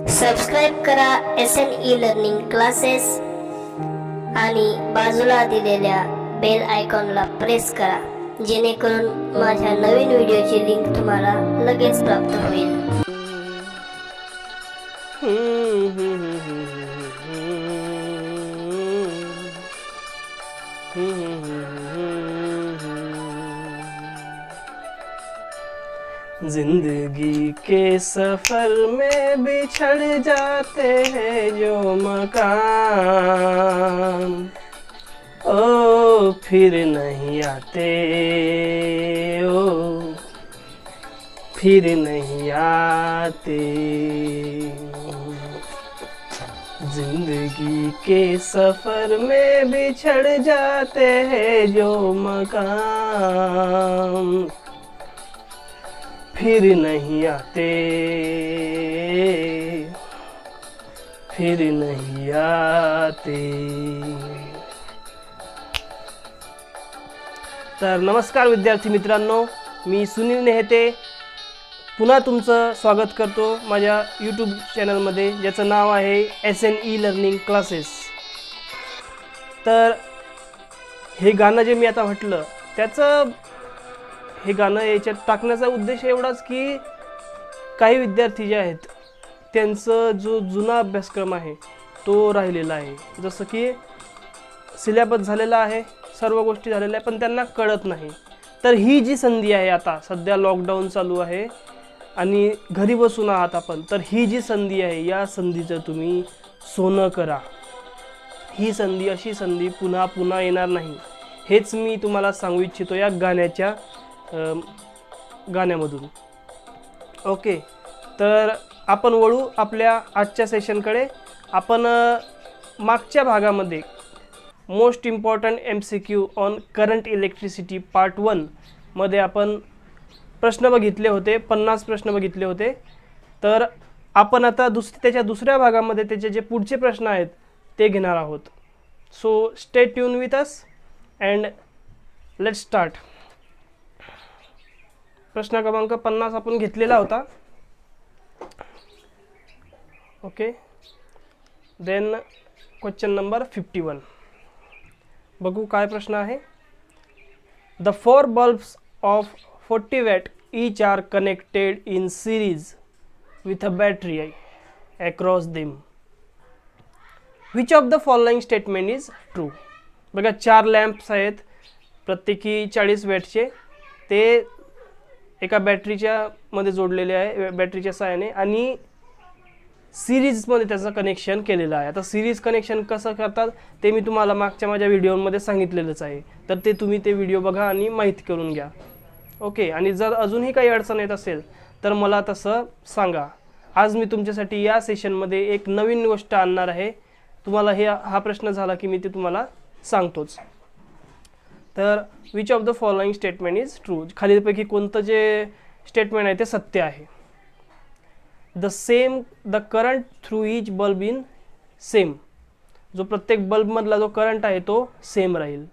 Subscribe करा SNE learning classes आणि बाजूला दिलेल्या बेल आयकॉनला प्रेस करा जेणेकरून माझ्या नवीन व्हिडिओची लिंक तुम्हाला लगेच प्राप्त होईल. जिंदगी के सफर में बिछड़ जाते हैं जो मकाम, ओ फिर नहीं आते, ओ फिर नहीं आते. जिंदगी के सफर में बिछड़ जाते हैं जो मकाम, फिर नहीं आते, फिर नहीं आते. तर नमस्कार विद्यार्थी मित्रांनो, मी सुनील नेहते पुन्हा तुमचं स्वागत करतो माझ्या यूट्यूब चॅनलमध्ये, ज्याचं नाव आहे SNE लर्निंग क्लासेस. तर हे गाणं जे मी आता म्हटलं त्याचं हे गाणं याच्यात टाकण्याचा उद्देश एवढाच की काही विद्यार्थी जे आहेत त्यांचं जो जुना अभ्यासक्रम आहे तो राहिलेला आहे. जसं की सिलेबस झालेला आहे, सर्व गोष्टी झालेल्या आहे, पण त्यांना कळत नाही. तर ही जी संधी आहे, आता सध्या लॉकडाऊन चालू आहे आणि घरी बसून आहात आपण, तर ही जी संधी आहे या संधीचं तुम्ही सोनं करा. ही संधी, अशी संधी पुन्हा पुन्हा येणार नाही, हेच मी तुम्हाला सांगू इच्छितो या गाण्यामधून. ओके, तर आपण वळू आपल्या आजच्या सेशनकडे. आपण मागच्या भागामध्ये most important MCQ on current electricity part 1 मध्ये आपण प्रश्न बघितले होते, 50 प्रश्न बघितले होते. तर आपण आता त्याच्या दुसऱ्या भागामध्ये त्याचे जे पुढचे प्रश्न आहेत ते घेणार आहोत. So stay tune with us and let's start. प्रश्न क्रमांक 50 आपण घेतलेला होता. ओके, देन क्वेश्चन नंबर 51 बघू काय प्रश्न आहे. The 4 bulbs of 40 watt each are connected in series with a battery across them. Which of the following statement is true? बघा, 4 लॅम्प्स आहेत, प्रत्येकी 40 वॅटचे. ते एका बॅटरीच्या मध्ये जोडलेले आहे, बॅटरीच्या सहाय्याने, आणि सिरीजमध्ये त्याचं कनेक्शन केलेलं आहे. आता सिरीज कनेक्शन कसं करतात ते मी तुम्हाला मागच्या माझ्या व्हिडिओमध्ये सांगितलेलंच आहे, तर ते तुम्ही ते व्हिडिओ बघा आणि माहिती करून घ्या. ओके, आणि जर अजूनही काही अडचण येत असेल तर मला तसं सांगा. आज मी तुमच्यासाठी या सेशनमध्ये एक नवीन गोष्ट आणणार आहे. तुम्हाला हा प्रश्न झाला की मी ते तुम्हाला सांगतोच. तर which of the following statement is true? खालीलपैकी कोणतं जे स्टेटमेंट आहे ते सत्य आहे? The current through each bulb in same, जो प्रत्येक बल्बमधला जो करंट आहे तो सेम राहील.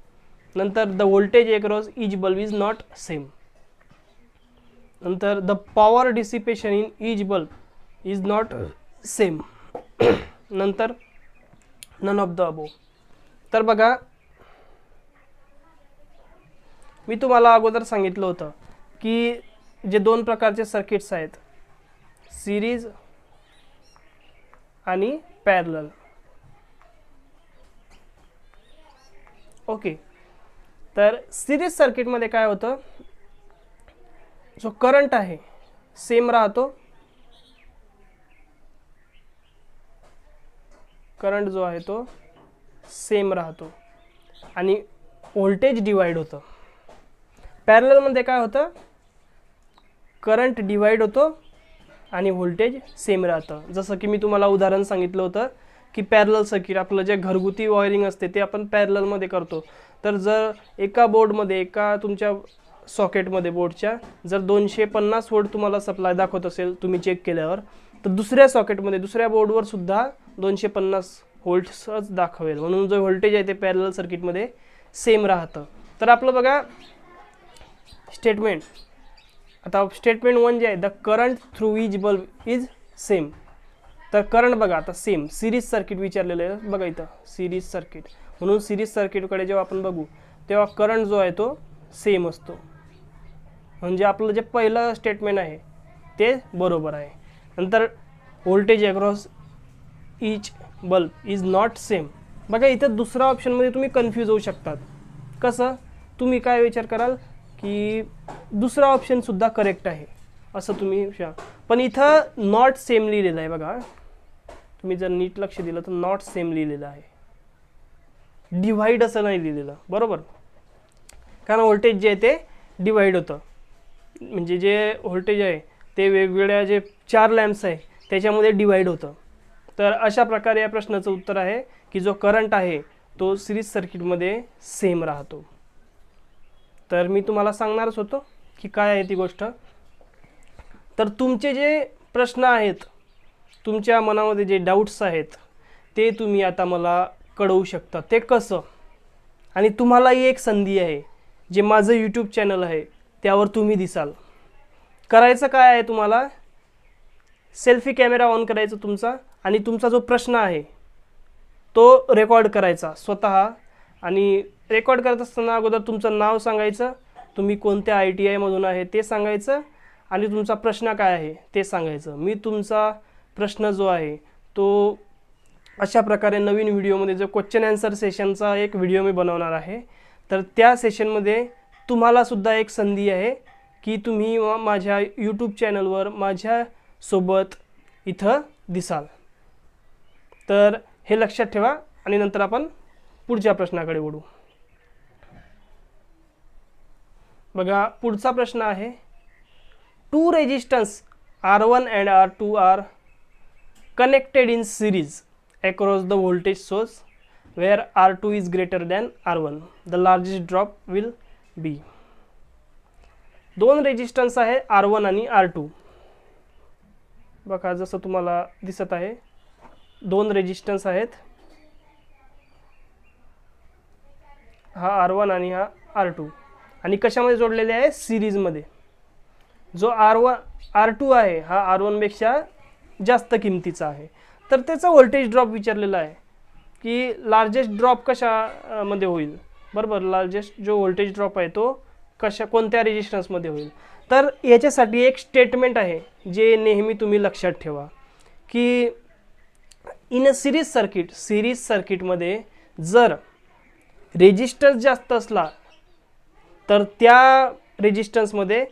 नंतर the voltage across each bulb is not same. नंतर the power dissipation in each bulb is not same. नंतर नन ऑफ द अबो. तर बघा, मी तुम्हाला अगोदर सांगितलं होतं की जे 2 प्रकारचे सर्किट्स आहेत, सिरीज आणि पॅरलल. ओके, तर सिरीज सर्किटमध्ये काय होतं, जो करंट आहे सेम राहतो, करंट जो आहे तो सेम राहतो आणि व्होल्टेज डिवाइड होतं. पॅरललमध्ये काय होतं, करंट डिवाइड होतो आणि व्होल्टेज सेम राहतं. जसं की मी तुम्हाला उदाहरण सांगितलं होतं की पॅरलल सर्किट, आपलं जे घरगुती वायरिंग असते ते आपण पॅरललमध्ये करतो. तर जर एका बोर्डमध्ये, एका तुमच्या सॉकेटमध्ये बोर्डच्या जर 250 वोल्ट तुम्हाला सप्लाय दाखवत असेल तुम्ही चेक केल्यावर, तर दुसऱ्या सॉकेटमध्ये, दुसऱ्या बोर्डवर सुद्धा 250 व्होल्ट्सच दाखवेल. म्हणून जो व्होल्टेज आहे ते पॅरलल सर्किटमध्ये सेम राहतं. तर आपलं बघा स्टेटमेंट, आता स्टेटमेंट 1 जे आहे, the current through each bulb is same. तर करंट बघा आता सेम सिरीज सर्किट विचारलेलं आहे बघा इथं सिरीज सर्किट, म्हणून सिरीज सर्किटकडे जेव्हा आपण बघू तेव्हा करंट जो आहे तो सेम असतो, म्हणजे आपलं जे पहिलं स्टेटमेंट आहे ते बरोबर आहे. नंतर voltage across each bulb is not same. बघा इथं दुसऱ्या ऑप्शनमध्ये तुम्ही कन्फ्यूज होऊ शकतात. कसं, तुम्ही काय विचार कराल की दुसरा ऑप्शनसुद्धा करेक्ट आहे असं तुम्ही पण इथं नॉट सेम लिहिलेलं आहे बघा. तुम्ही जर नीट लक्ष दिलं तर नॉट सेम लिहिलेलं आहे, डिव्हाइड असं नाही लिहिलेलं, बरोबर. कारण व्होल्टेज जे आहे ते डिवाइड होतं, म्हणजे जे व्होल्टेज आहे ते वेगवेगळ्या जे 4 लॅम्प्स आहे त्याच्यामध्ये डिवाइड होतं. तर अशा प्रकारे या प्रश्नाचं उत्तर आहे की जो करंट आहे तो सिरीज सर्किटमध्ये सेम राहतो. तर मी तुम्हाला सांगणारच होतो की काय आहे ती गोष्ट. तर तुमचे जे प्रश्न आहेत, तुमच्या मनामध्ये जे डाऊट्स आहेत ते तुम्ही आता मला कळवू शकता. ते कसं, आणि तुम्हालाही एक संधी आहे, जे माझं यूट्यूब चॅनल आहे त्यावर तुम्ही दिसाल. करायचं काय आहे, तुम्हाला सेल्फी कॅमेरा ऑन करायचा तुमचा, आणि तुमचा जो प्रश्न आहे तो रेकॉर्ड करायचा स्वतः. आणि रेकॉर्ड करत असताना अगोदर तुमचं नाव सांगायचं, तुम्ही कोणत्या ITI मधून आहे ते सांगायचं, आणि तुमचा प्रश्न काय आहे ते सांगायचं. मी तुमचा प्रश्न जो आहे तो अशा प्रकारे नवीन व्हिडिओमध्ये जो क्वेश्चन आन्सर सेशनचा एक व्हिडिओ मी बनवणार आहे, तर त्या सेशनमध्ये तुम्हालासुद्धा एक संधी आहे की तुम्ही माझ्या यूट्यूब चॅनलवर माझ्यासोबत इथं दिसाल. तर हे लक्षात ठेवा, आणि नंतर आपण पुढच्या प्रश्नाकडे वळू. बघा पुढचा प्रश्न आहे, 2 resistance R1 and R2 are connected in series across the voltage source where R2 is greater than R1. The largest drop will be. 2 resistance आहे R1 आणि R2. बघा जसं तुम्हाला दिसत आहे 2 रेजिस्टन्स आहेत, हा R1 आणि हा R2, आणि कशामध्ये जोडलेले आहे, सिरीजमध्ये. जो R2 आहे हा R1 पेक्षा जास्त किमतीचा आहे. तर त्याचा व्होल्टेज ड्रॉप विचारलेला आहे की लार्जेस्ट ड्रॉप कशामध्ये होईल, बरोबर. लार्जेस्ट जो व्होल्टेज ड्रॉप आहे तो कोणत्या रेजिस्टन्समध्ये होईल. तर याच्यासाठी एक स्टेटमेंट आहे जे नेहमी तुम्ही लक्षात ठेवा की इन अ सिरीज सर्किटमध्ये जर रेजिस्टन्स जास्त असला तर त्या रेजिस्टन्समध्ये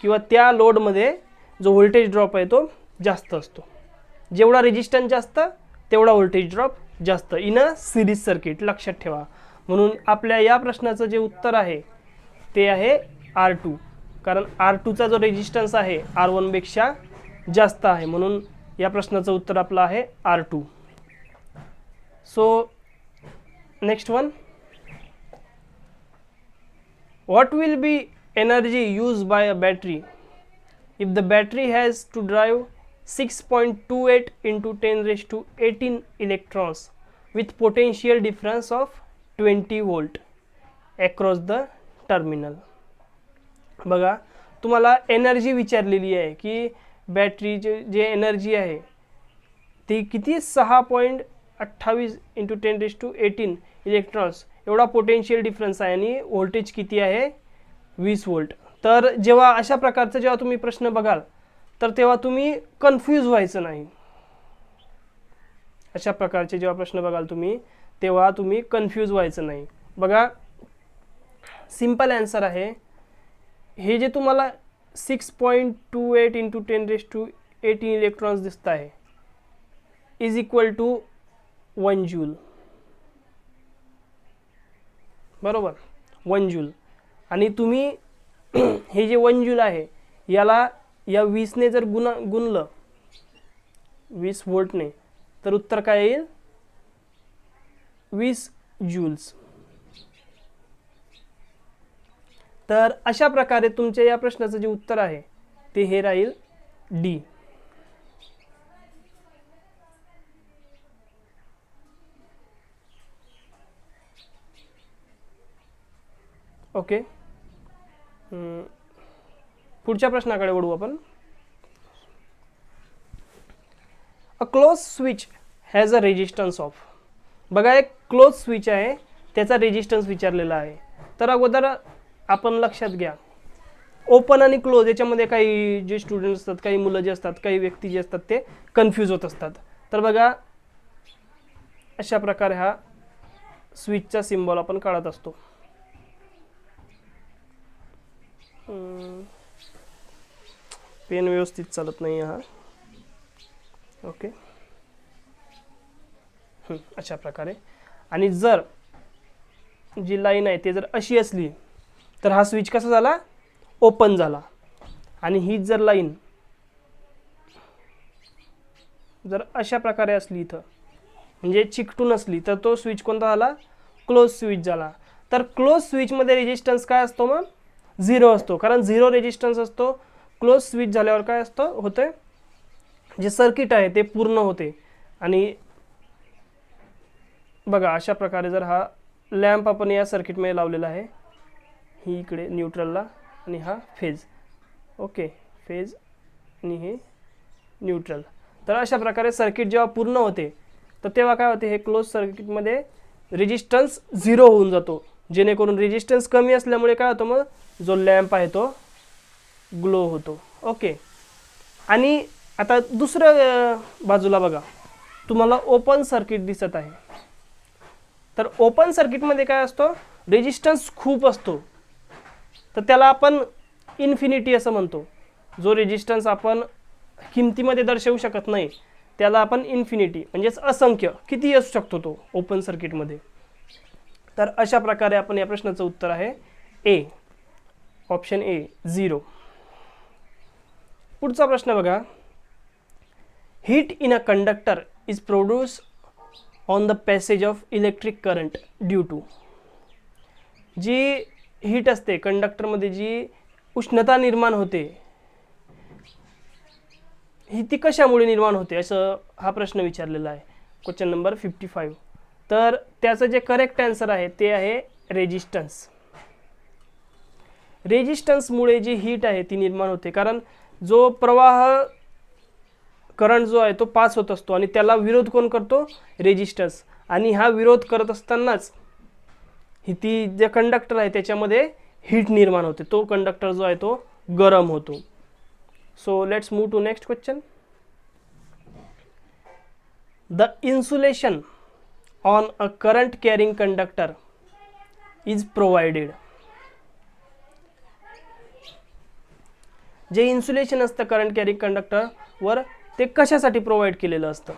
किंवा त्या लोडमध्ये जो व्होल्टेज ड्रॉप आहे तो जास्त असतो. जेवढा रेजिस्टन्स जास्त तेवढा व्होल्टेज ड्रॉप जास्त इन अ सिरीज सर्किट, लक्षात ठेवा. म्हणून आपल्या या प्रश्नाचं जे उत्तर आहे ते आहे R2, कारण R2चा जो रेजिस्टन्स आहे R1 पेक्षा जास्त आहे, म्हणून या प्रश्नाचं उत्तर आपलं आहे R2. So next one, what will be energy used by a battery if the battery has to drive 6.28 into 10 raised to 18 electrons with potential difference of 20 volt across the terminal. बघा तुम्हाला एनर्जी विचारलेली आहे की battery जे energy आहे ती किती 6.28 into 10 raised to 18 electrons एवढा potential difference आहे, आणि व्होल्टेज किती आहे 20 वोल्ट. तर जेव्हा अशा प्रकारचा जेव्हा तुम्ही प्रश्न बघाल तर तेव्हा तुम्ही कन्फ्यूज व्हायचं नाही. अशा प्रकारचे जेव्हा प्रश्न बघाल तुम्ही तेव्हा तुम्ही कन्फ्यूज व्हायचं नाही. बघा सिंपल आन्सर आहे, हे जे तुम्हाला 6.28 into 10 raised to 18 इलेक्ट्रॉन्स दिसत आहे इज इक्वल टू 1 जूल, बरोबर, 1 जूल. आणि तुम्ही हे जे 1 जूल आहे याला या 20ने जर गुणलं 20 वोल्टने तर उत्तर काय येईल 20 जूल्स. तर अशा प्रकारे तुमच्या या प्रश्नाचं जे उत्तर आहे ते हे राहील D. ओके, पुढच्या प्रश्नाकडे वळू आपण. A close switch has a resistance of. बघा एक क्लोज स्विच आहे, त्याचा रेजिस्टन्स विचारलेला आहे. तर अगोदर आपण लक्षात घ्या, ओपन आणि क्लोज याच्यामध्ये काही जे स्टुडंट असतात, काही मुलं जे असतात, काही व्यक्ती जे असतात ते कन्फ्यूज होत असतात. तर बघा अशा प्रकारे हा स्विचचा सिम्बॉल आपण काढत असतो. पेन व्यवस्थित चालत नाही हा. ओके, अशा प्रकारे. आणि जर जी लाईन आहे ते जर अशी असली तर हा स्विच कसा झाला, ओपन झाला. आणि ही जर लाईन जर अशा प्रकारे असली इथं, म्हणजे चिकटून असली, तर तो स्विच कोणता झाला, क्लोज स्विच झाला. तर क्लोज स्विचमध्ये रेजिस्टन्स काय असतो, मग 0 असतो, कारण 0 रेजिस्टन्स असतो. क्लोज स्विच झाल्यावर काय असतं, होते जे सर्किट आहे ते पूर्ण होते. आणि बघा अशा प्रकारे जर हा लॅम्प आपण या सर्किटमध्ये लावलेला आहे, ही इकडे न्यूट्रलला आणि हा फेज, ओके, फेज आणि हे न्यूट्रल. तर अशा प्रकारे सर्किट जेव्हा पूर्ण होते तर तेव्हा काय होते, हे क्लोज सर्किटमध्ये रेजिस्टन्स 0 होऊन जातो. जेणेकरून रेजिस्टन्स कमी असल्यामुळे काय होतं, मग जो लॅम्प आहे तो ग्लो होतो. ओके. आणि आता दुसऱ्या बाजूला बघा, तुम्हाला ओपन सर्किट दिसत आहे. तर ओपन सर्किटमध्ये काय असतो, रेजिस्टन्स खूप असतो. तर त्याला आपण इन्फिनिटी असं म्हणतो. जो रेजिस्टन्स आपण किमतीमध्ये दर्शवू शकत नाही त्याला आपण इन्फिनिटी म्हणजेच असंख्य किती असू शकतो तो ओपन सर्किटमध्ये. तर अशा प्रकारे आपण या प्रश्नाचं उत्तर आहे ए, ऑप्शन ए 0. पुढचा प्रश्न बघा, heat in a conductor is produce on the passage of electric current due to. जी हीट असते कंडक्टरमध्ये, जी उष्णता निर्माण होते, ही ती कशामुळे निर्माण होते, असं हा प्रश्न विचारलेला आहे, क्वेश्चन नंबर 55. तर त्याचं जे करेक्ट आन्सर आहे ते आहे रेजिस्टन्स. रेजिस्टन्समुळे जी हीट आहे ती निर्माण होते, कारण जो प्रवाह करंट जो आहे तो पास होत असतो आणि त्याला विरोध कोण करतो, रेजिस्टन्स. आणि हा विरोध करत असतानाच ही ती जे कंडक्टर आहे त्याच्यामध्ये हीट निर्माण होते, तो कंडक्टर जो आहे तो गरम होतो. So let's move to next question. The insulation on a current carrying conductor is provided. जे इन्सुलेशन असतं करंट कॅरिंग कंडक्टर वर, ते कशासाठी प्रोव्हाइड केलेलं असतं.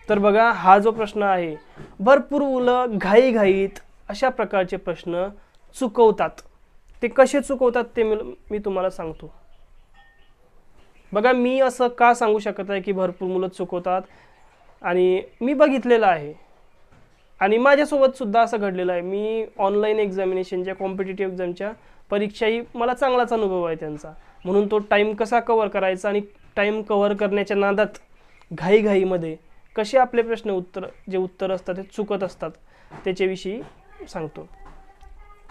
तर बघा हा जो प्रश्न आहे, भरपूर मुलं घाईघाईत अशा प्रकारचे प्रश्न चुकवतात. ते कसे चुकवतात ते मी तुम्हाला सांगतो. बघा मी असं का सांगू शकत आहे की भरपूर मुलं चुकवतात, आणि मी बघितलेलं आहे आणि माझ्यासोबत सुद्धा असं घडलेलं आहे. मी ऑनलाईन एक्झामिनेशनच्या कॉम्पिटिटिव्ह एक्झामच्या परीक्षाही मला चांगलाच अनुभव आहे त्यांचा, म्हणून तो टाईम कसा कव्हर करायचा आणि टाईम कव्हर करण्याच्या नादात घाईघाईमध्ये कसे आपले प्रश्न जे उत्तर असतात ते चुकत असतात त्याच्याविषयी सांगतो.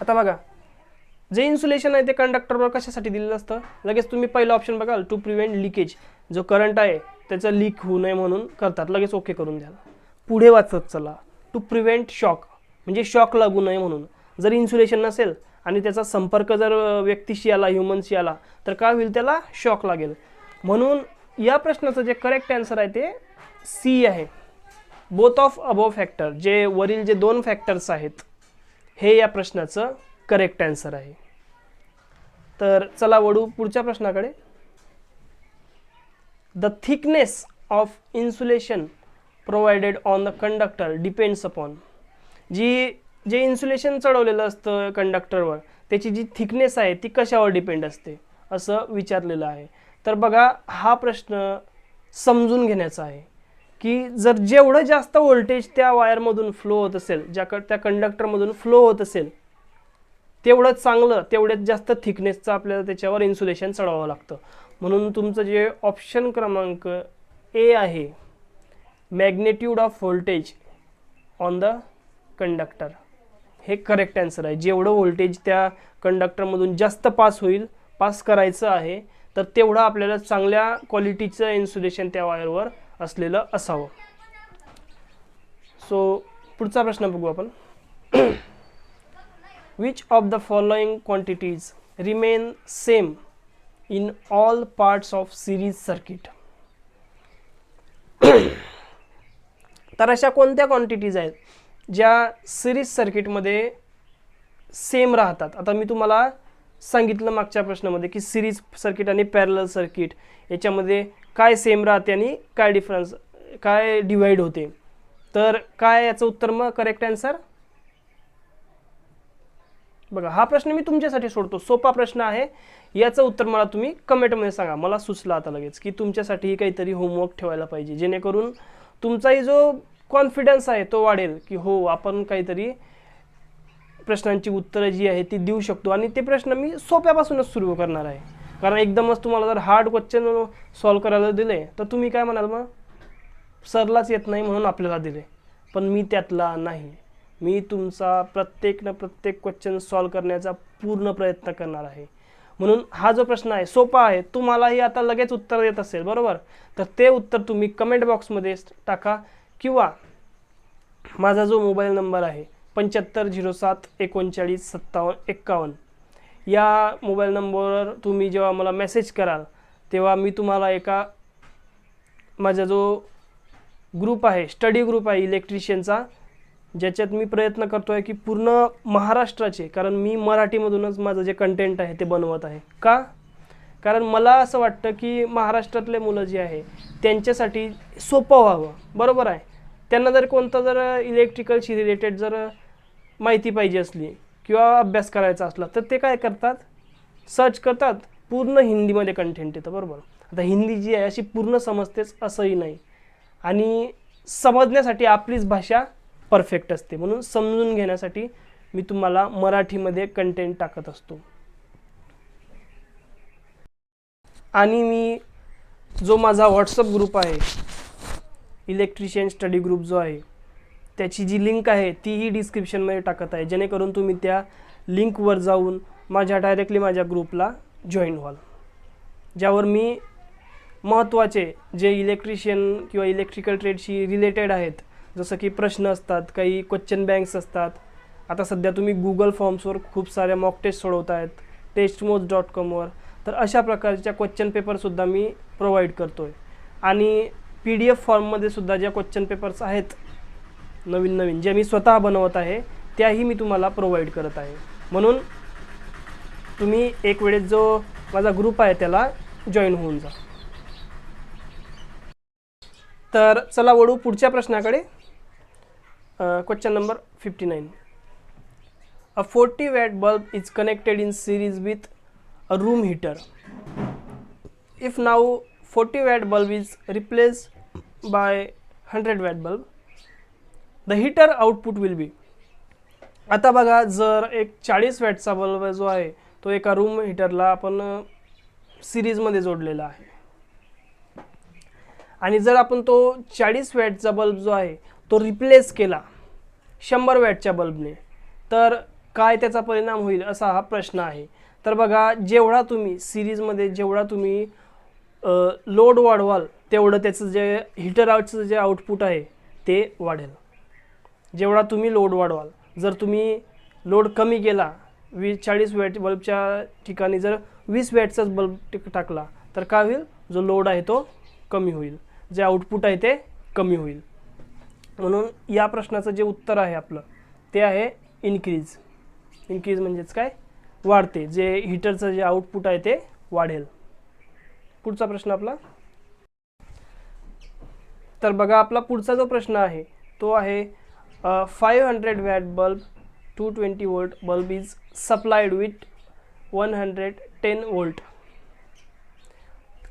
आता बघा, जे इन्सुलेशन आहे ते कंडक्टरवर कशासाठी दिलेलं असतं, लगेच तुम्ही पहिला ऑप्शन बघाल, टू प्रिव्हेंट लिकेज. जो करंट आहे त्याचं लीक होऊ नये म्हणून करतात, लगेच ओके करून द्या. पुढे वाचत चला, टू प्रिव्हेंट शॉक, म्हणजे शॉक लागू नये म्हणून. जर इन्सुलेशन नसेल आणि त्याचा संपर्क जर व्यक्तीशी आला, ह्युमनशी आला, तर काय होईल, त्याला शॉक लागेल. म्हणून या प्रश्नाचं जे करेक्ट आन्सर आहे ते सी आहे, बोथ ऑफ अबोव फॅक्टर. जे वरील जे 2 फॅक्टर्स आहेत हे या प्रश्नाचं करेक्ट आन्सर आहे. तर चला वळू पुढच्या प्रश्नाकडे. The thickness of insulation provided on the conductor depends upon. जे इन्सुलेशन चढवलेलं असतं कंडक्टरवर त्याची जी थिकनेस आहे ती कशावर डिपेंड असते असं विचारलेलं आहे. तर बघा हा प्रश्न समजून घेण्याचा आहे की जर जेवढं जास्त व्होल्टेज त्या वायरमधून फ्लो होत असेल, त्या कंडक्टरमधून फ्लो होत असेल, तेवढं चांगलं, तेवढ्यात जास्त थिकनेसचं आपल्याला त्याच्यावर इन्सुलेशन चढवावं लागतं. म्हणून तुमचं जे ऑप्शन क्रमांक ए आहे, magnitude off voltage on the conductor, हे करेक्ट आन्सर आहे. जेवढं व्होल्टेज त्या कंडक्टरमधून जास्त पास करायचं आहे, तर तेवढं आपल्याला चांगल्या क्वालिटीचं इन्सुलेशन त्या वायरवर असलेलं असावं. सो पुढचा प्रश्न बघू आपण. Which of the following quantities remain same in all parts of series circuit. तर अशा कोणत्या क्वांटिटीज आहेत ज्या सिरीज सर्किटमध्ये सेम राहतात. आता मी तुम्हाला सांगितलं मागच्या प्रश्नामध्ये की सिरीज सर्किट आणि पॅरलल सर्किट याच्यामध्ये काय सेम राहते आणि काय डिफरन्स, काय डिवाइड होते. तर काय याचं उत्तर मग करेक्ट आन्सर. बघा हा प्रश्न मी तुमच्यासाठी सोडतो, सोपा प्रश्न आहे. याचं उत्तर मला तुम्ही कमेंटमध्ये सांगा. मला सुचलं आता लगेच की तुमच्यासाठी काहीतरी होमवर्क ठेवायला पाहिजे, जेणेकरून तुमचाही जो कॉन्फिडन्स आहे तो वाढेल की हो आपण काहीतरी प्रश्नांची उत्तरं जी आहे ती देऊ शकतो. आणि ते प्रश्न मी सोप्यापासूनच सुरू करणार आहे, कारण एकदमच तुम्हाला जर हार्ड क्वेश्चन सॉल्व करायला दिले तर तुम्ही काय म्हणाल मग सरलाच येत नाही म्हणून आपल्याला दिले. पण मी त्यातला नाही. मी तुमचा प्रत्येक क्वेश्चन सॉल्व करण्याचा पूर्ण प्रयत्न करणार आहे. म्हणून हा जो प्रश्न आहे सोपा आहे, तुम्हालाही आता लगेच उत्तर देत असेल बरोबर, तर ते उत्तर तुम्ही कमेंट बॉक्समध्ये टाका किंवा माझा जो मोबाईल नंबर आहे 7507395751 या मोबाईल नंबरवर तुम्ही जेव्हा मला मेसेज कराल तेव्हा मी तुम्हाला एका माझा जो ग्रुप आहे, स्टडी ग्रुप आहे इलेक्ट्रिशियनचा, ज्याच्यात मी प्रयत्न करतो आहे की पूर्ण महाराष्ट्राचे, कारण मी मराठीमधूनच माझं जे कंटेंट आहे ते बनवत आहे. का? कारण मला असं वाटतं की महाराष्ट्रातले मुलं जे आहे त्यांच्यासाठी सोपं व्हावं, बरोबर आहे. त्यांना जर कोणतं जर इलेक्ट्रिकलशी रिलेटेड जर माहिती पाहिजे असली किंवा अभ्यास करायचा असला तर ते काय करतात, सर्च करतात, पूर्ण हिंदीमध्ये कंटेंट येतं बरोबर. आता हिंदी जी आहे अशी पूर्ण समजतेच असंही नाही, आणि समजण्यासाठी आपलीच भाषा परफेक्ट असते. म्हणून समजून घेण्यासाठी मी तुम्हाला मराठीमध्ये कंटेंट टाकत असतो. आणि मी जो माझा व्हॉट्सअप ग्रुप आहे इलेक्ट्रिशियन स्टडी ग्रुप जो आहे त्याची जी लिंक आहे तीही डिस्क्रिप्शनमध्ये टाकत आहे, जेणेकरून तुम्ही त्या लिंकवर जाऊन डायरेक्टली माझ्या ग्रुपला जॉईन व्हाल, ज्यावर मी महत्त्वाचे जे इलेक्ट्रिशियन किंवा इलेक्ट्रिकल ट्रेडशी रिलेटेड आहेत, जसं की प्रश्न असतात, काही क्वेश्चन बँक्स असतात. आता सध्या तुम्ही गुगल फॉर्म्सवर खूप साऱ्या मॉक टेस्ट सोडवत आहेत testmost.com, तर अशा प्रकारच्या क्वेश्चन पेपरसुद्धा मी प्रोव्हाइड करतो आहे. आणि PDF फॉर्ममध्ये सुद्धा ज्या क्वेश्चन पेपर्स आहेत नवीन जे मी स्वतः बनवत आहे त्याही मी तुम्हाला प्रोव्हाइड करत आहे. म्हणून तुम्ही एक वेळेस जो माझा ग्रुप आहे त्याला जॉईन होऊन जा. तर चला वळू पुढच्या प्रश्नाकडे. Question number 59. A 40 watt bulb is connected in series with a room heater. If now 40 watt bulb is replaced by 100 watt bulb, the heater output will be. आता बघा, जर एक 40 वॅटचा बल्ब जो आहे तो एका रूम हीटरला आपण सिरीजमध्ये जोडलेला आहे, आणि जर आपण तो 40 वॅटचा बल्ब जो आहे तो रिप्लेस केला 100 वॅटच्या बल्बने, तर काय त्याचा परिणाम होईल असा हा प्रश्न आहे. तर बघा, जेवढा तुम्ही सिरीजमध्ये जेवढा लोड वाढवाल तेवढं त्याचं जे हीटर आउटचं जे आउटपुट आहे ते वाढेल. जेवढा तुम्ही लोड वाढवाल, जर तुम्ही लोड कमी केला 40 वॅट बल्बच्या ठिकाणी जर 20 वॅटचाच बल्ब टाकला तर काय होईल, जो लोड आहे तो कमी होईल, जे आउटपुट आहे ते कमी होईल. म्हणून या प्रश्नाचं जे उत्तर आहे आपलं ते आहे इन्क्रीज. इन्क्रीज म्हणजेच काय, वाढते, जे हीटरचं जे आउटपुट आहे ते वाढेल. पुढचा प्रश्न आपला. तर बघा, आपला पुढचा जो प्रश्न आहे तो आहे 500 watt bulb 220 volt bulb is supplied with 110 volt.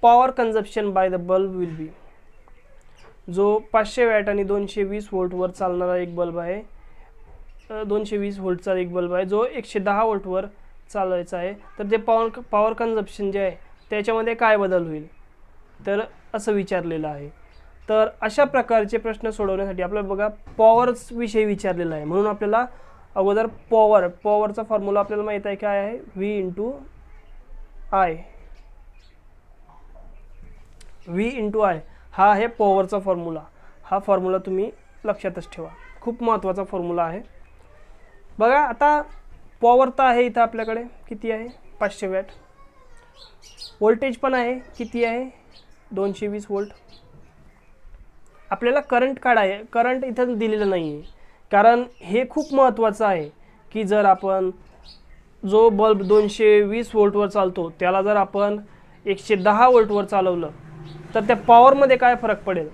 Power consumption by the bulb will be. जो 500 वॅट आणि 220 वोल्टवर चालणारा एक बल्ब आहे, 220 वोल्टचा एक बल्ब आहे जो 110 वोल्टवर चालवायचा आहे, तर ते पॉवर कन्झप्शन जे आहे त्याच्यामध्ये काय बदल होईल, तर असं विचारलेलं आहे. तर अशा प्रकारचे प्रश्न सोडवण्यासाठी आपल्याला बघा पॉवर्स विषयी विचारलेला आहे. म्हणून आपल्याला अगोदर पॉवरचा फॉर्म्युला आपल्याला माहीत आहे काय आहे, V × I. हा आहे पॉवरचा फॉर्म्युला. हा फॉर्म्युला तुम्ही लक्षातच ठेवा, खूप महत्त्वाचा फॉर्म्युला आहे. बघा आता पॉवर तर आहे इथं आपल्याकडे, किती आहे 500 वॅट. व्होल्टेज पण आहे, किती आहे 220 व्होल्ट. आपल्याला करंट काढाय, करंट इथं दिलेलं नाही आहे, कारण हे खूप महत्त्वाचं आहे की जर आपण जो बल्ब 220 व्होल्टवर चालतो त्याला जर आपण 110 व्होल्टवर चालवलं तर त्या पॉवरमध्ये काय फरक पडेल,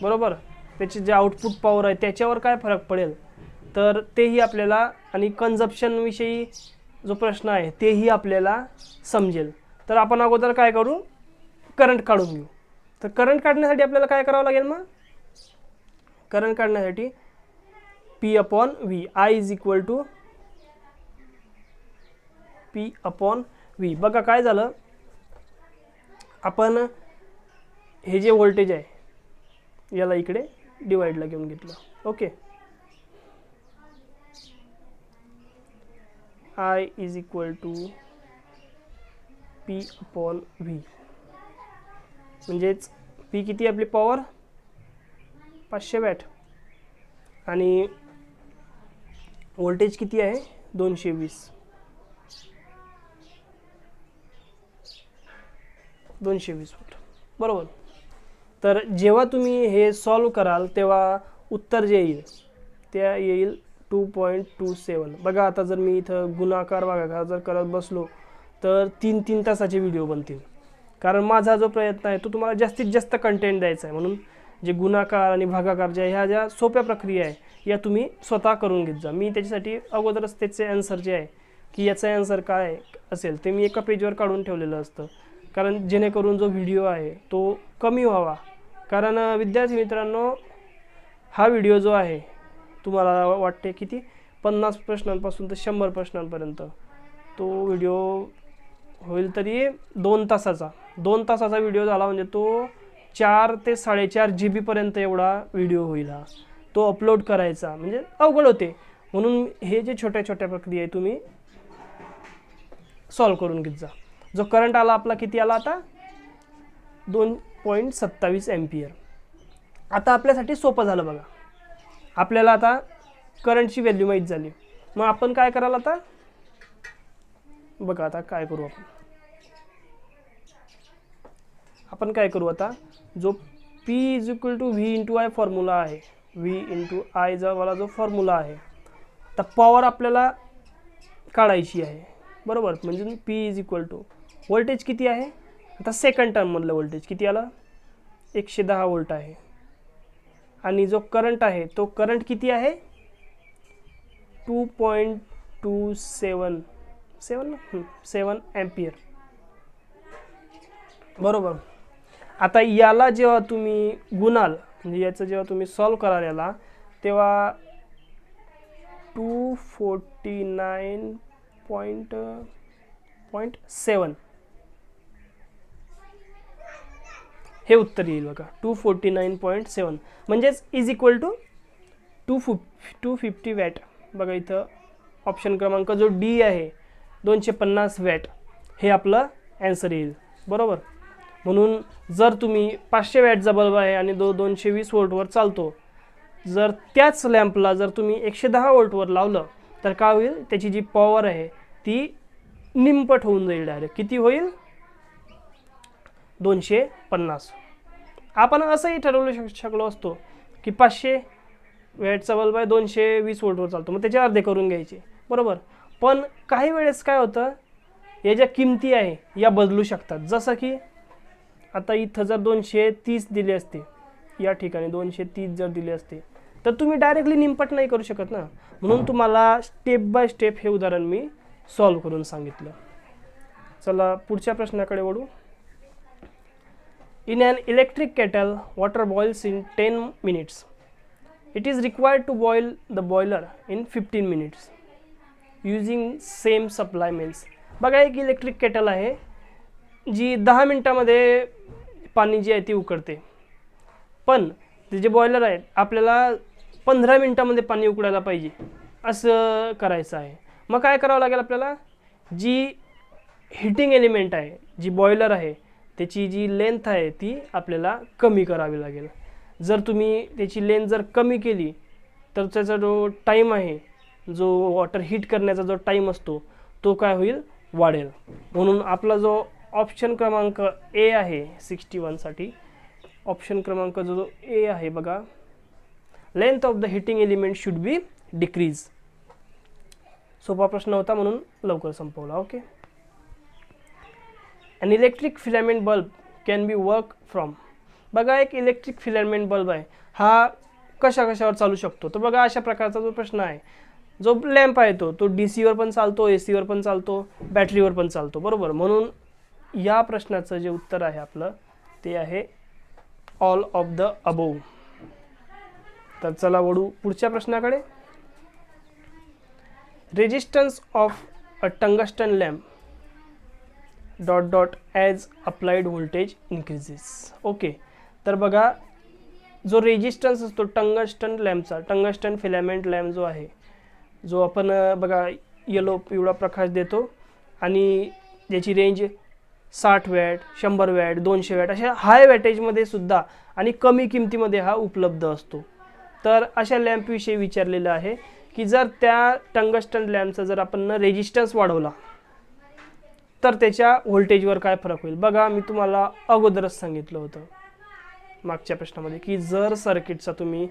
बरोबर. त्याची जे आउटपुट पॉवर आहे त्याच्यावर काय फरक पडेल, तर तेही आपल्याला, आणि कन्झप्शनविषयी जो प्रश्न आहे तेही आपल्याला समजेल. तर आपण अगोदर काय करू, करंट काढून घेऊ. तर करंट काढण्यासाठी आपल्याला काय करावं लागेल, मग करंट काढण्यासाठी P/V, I is equal to P/V. बघा काय झालं, आपण हे जे व्होल्टेज आहे याला इकडे डिवाइडला घेऊन घेतलं. Okay, I is equal to P/V. म्हणजेच P किती आपली पॉवर 500 वॅट आणि व्होल्टेज किती आहे 220 व्होल्ट, बरोबर. तर जेव्हा तुम्ही हे सॉल्व कराल तेव्हा उत्तर जे येईल ते येईल 2.27. बघा आता जर मी इथं गुणाकार भागाकार जर करत बसलो तर 3 तासाचे व्हिडिओ बनतील, कारण माझा जो प्रयत्न आहे तो तुम्हाला जास्तीत जास्त कंटेंट द्यायचा आहे. म्हणून जे गुणाकार आणि भागाकार ह्या ज्या सोप्या प्रक्रिया आहे या तुम्ही स्वतः करून घेत जा. मी त्याच्यासाठी अगोदरच त्याचे आन्सर जे आहे की याचा आन्सर काय असेल ते मी एका पेजवर काढून ठेवलेलं असतं, कारण जेणेकरून जो व्हिडिओ आहे तो कमी व्हावा. कारण विद्यार्थी मित्रांनो, हा व्हिडिओ जो आहे तुम्हाला वाटते किती 50 प्रश्नांपासून तर 100 प्रश्नांपर्यंत तो व्हिडिओ होईल तरी 2 तासाचा व्हिडिओ झाला, म्हणजे तो 4 ते 4.5 GB पर्यंत एवढा व्हिडिओ होईल. हा तो अपलोड करायचा म्हणजे अवघड होते. म्हणून हे जे छोट्या छोट्या प्रक्रिया आहे तुम्ही सॉल्व करून घेत जा. जो करंट आला आपला किती आला आता 2.27 एम्पियर. आता आपल्यासाठी सोपं झालं बघा, आपल्याला आता करंटची व्हॅल्यू माहीत झाली. मग आपण काय कराल आता, बघा आता काय करू आपण काय करू आता, जो P is equal to V into I formula आहे, V इंटू आय वाला जो फॉर्म्युला आहे, तर पॉवर आपल्याला काढायची आहे, बरोबर. म्हणजे P is equal to voltage किती आहे, आता सेकंड टर्ममधलं व्होल्टेज किती आलं 110 व्होल्ट आहे, आणि जो करंट आहे तो करंट किती आहे 2.27 एम्पियर, बरोबर. आता याला जेव्हा तुम्ही गुणाल, म्हणजे याचं जेव्हा तुम्ही सॉल्व कराल याला, तेव्हा 249.7 हे उत्तर येईल बघा. 249.7 म्हणजेच इज इक्वल टू 250 वॅट. बघा इथं ऑप्शन क्रमांक जो डी आहे 250 वॅट हे आपलं ॲन्सर येईल, बरोबर. म्हणून जर तुम्ही 500 वॅटचा बल्ब आहे आणि 220 व्होल्टवर चालतो, जर त्याच लॅम्पला जर तुम्ही 110 व्होल्टवर लावलं तर काय होईल, त्याची जी पॉवर आहे ती निमपट होऊन जाईल डायरेक्ट. किती होईल 250. आपण असंही ठरवू शकलो असतो की 500 वॅटचा बल्ब आहे 220 व्होल्टवर चालतो, मग त्याचे अर्धे करून घ्यायचे, बरोबर. पण काही वेळेस काय होतं, या ज्या किमती आहे या बदलू शकतात. जसं की आता इथं जर 230 दिले असते, या ठिकाणी 230 जर दिले असते तर तुम्ही डायरेक्टली निमपट नाही करू शकत ना. म्हणून तुम्हाला स्टेप बाय स्टेप हे उदाहरण मी सॉल्व करून सांगितलं. चला पुढच्या प्रश्नाकडे वळू. In an electric kettle, water boils in 10 minutes. It is required to boil the boiler in 15 minutes using same supply means. बघा एक इलेक्ट्रिक केटल आहे जी 10 मिनिटामध्ये पाणी जी आहे ती उकळते, पण ते जे बॉयलर आहे आपल्याला 15 मिनिटामध्ये पाणी उकळायला पाहिजे असं करायचं आहे. मग काय करावं लागेल आपल्याला, जी हीटिंग एलिमेंट आहे, जी बॉयलर आहे त्याची जी लेंथ आहे ती आपल्याला कमी करावी लागेल. जर तुम्ही त्याची लेंथ जर कमी केली तर त्याचा जो टाईम आहे, जो वॉटर हीट करण्याचा जो टाईम असतो तो काय होईल, वाढेल. म्हणून आपला जो ऑप्शन क्रमांक ए आहे 61 साठी, ऑप्शन क्रमांक जो ए आहे बघा, length of the heating element should be decrease. सोपा प्रश्न होता म्हणून लवकर संपवला. Okay. An electric filament bulb can be work from. बघा एक इलेक्ट्रिक फिलामेंट बल्ब आहे, हा कशावर चालू शकतो. तर बघा अशा प्रकारचा जो प्रश्न आहे, जो लॅम्प आहे तो DC वर पण चालतो, AC वर पण चालतो, बॅटरीवर पण चालतो, बरोबर. म्हणून या प्रश्नाचं जे उत्तर आहे आपलं ते आहे ऑल ऑफ द अबोव. तर चला वळू पुढच्या प्रश्नाकडे. Resistance of a tungsten lamp ... as applied voltage increases. Okay. तर बघा जो रेजिस्टन्स असतो टंगस्टन लॅम्पचा, टंगस्टन फिलामेंट लॅम्प जो आहे, जो आपण बघा येलो पिवळा प्रकाश देतो आणि ज्याची रेंज 60 वॅट, 100 वॅट, 200 वॅट अशा हाय वॅटेजमध्ये सुद्धा आणि कमी किमतीमध्ये हा उपलब्ध असतो. तर अशा लॅम्पविषयी विचारलेलं आहे की जर त्या टंगस्टन लॅम्पचा जर आपण रेजिस्टन्स वाढवला तर त्याच्या व्होल्टेजवर काय फरक होईल. बघा मी तुम्हाला अगोदरच सांगितलं होतं मागच्या प्रश्नामध्ये की जर सर्किटचा तुम्ही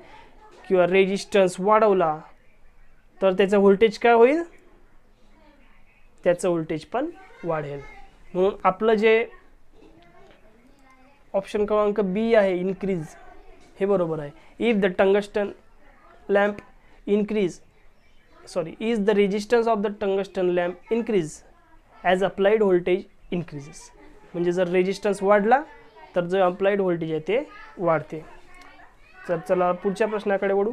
किंवा रेजिस्टन्स वाढवला तर त्याचं व्होल्टेज काय होईल, त्याचं व्होल्टेज पण वाढेल. म्हणून आपलं जे ऑप्शन क्रमांक बी आहे इन्क्रीज, हे बरोबर आहे. If the tungsten lamp increase is the resistance of the tungsten lamp increase as applied voltage increases. म्हणजे जर रेजिस्टन्स वाढला तर जो अप्लाइड व्होल्टेज आहे ते वाढते. तर चला पुढच्या प्रश्नाकडे वळू.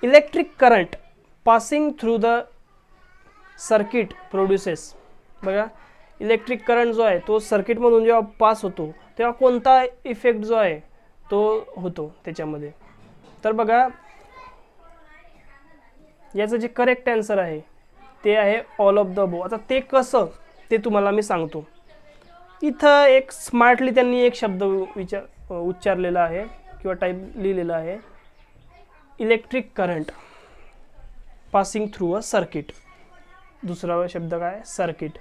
Electric current passing through the circuit produces. बघा इलेक्ट्रिक करंट जो आहे तो सर्किटमधून जेव्हा पास होतो तेव्हा कोणता इफेक्ट जो आहे तो होतो त्याच्यामध्ये. तर बघा याचं जे करेक्ट आन्सर आहे ते आहे ऑल ऑफ द अबोव. आता ते कसं ते तुम्हाला मी सांगतो. इथं एक स्मार्टली त्यांनी एक शब्द उच्चारलेला आहे किंवा टाईप लिहिलेला आहे, electric current passing through a circuit. दुसरा शब्द काय, सर्किट.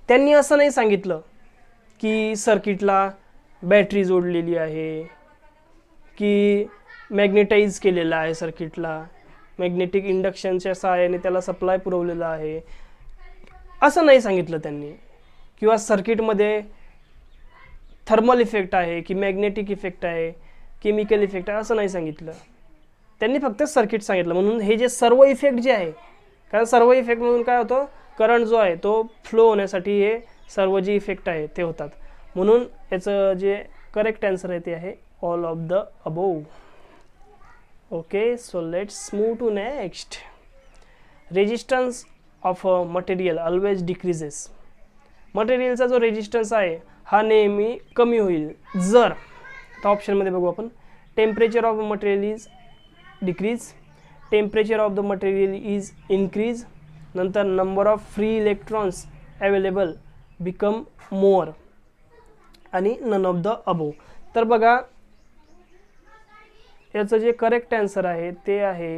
त्यांनी असं नाही सांगितलं की सर्किटला बॅटरी जोडलेली आहे, की मॅग्नेटाइज केलेला आहे सर्किटला, मॅग्नेटिक इंडक्शनच्या सहाय्याने त्याला सप्लाय पुरवलेला आहे, असं नाही सांगितलं त्यांनी. किंवा सर्किटमध्ये थर्मल इफेक्ट आहे की मॅग्नेटिक इफेक्ट आहे, केमिकल इफेक्ट आहे, असं नाही सांगितलं. त्यांनी फक्त सर्किट सांगितलं. म्हणून हे जे सर्व इफेक्ट जे आहे, कारण सर्व इफेक्टमधून काय होतं, करंट जो आहे तो फ्लो होण्यासाठी हे सर्व जे इफेक्ट आहे ते होतात. म्हणून याचं जे करेक्ट आन्सर आहे ते आहे all of the above. Okay, so let's move to next. Resistance of a material always decreases. मटेरियलचा जो रेजिस्टन्स आहे हा नेहमी कमी होईल जर, आता ऑप्शनमध्ये बघू आपण, temperature of material is decrease, temperature of the material is increase, नंतर number of free electrons available become more, आणि नन ऑफ द अबोव. तर बघा याचं जे करेक्ट आन्सर आहे ते आहे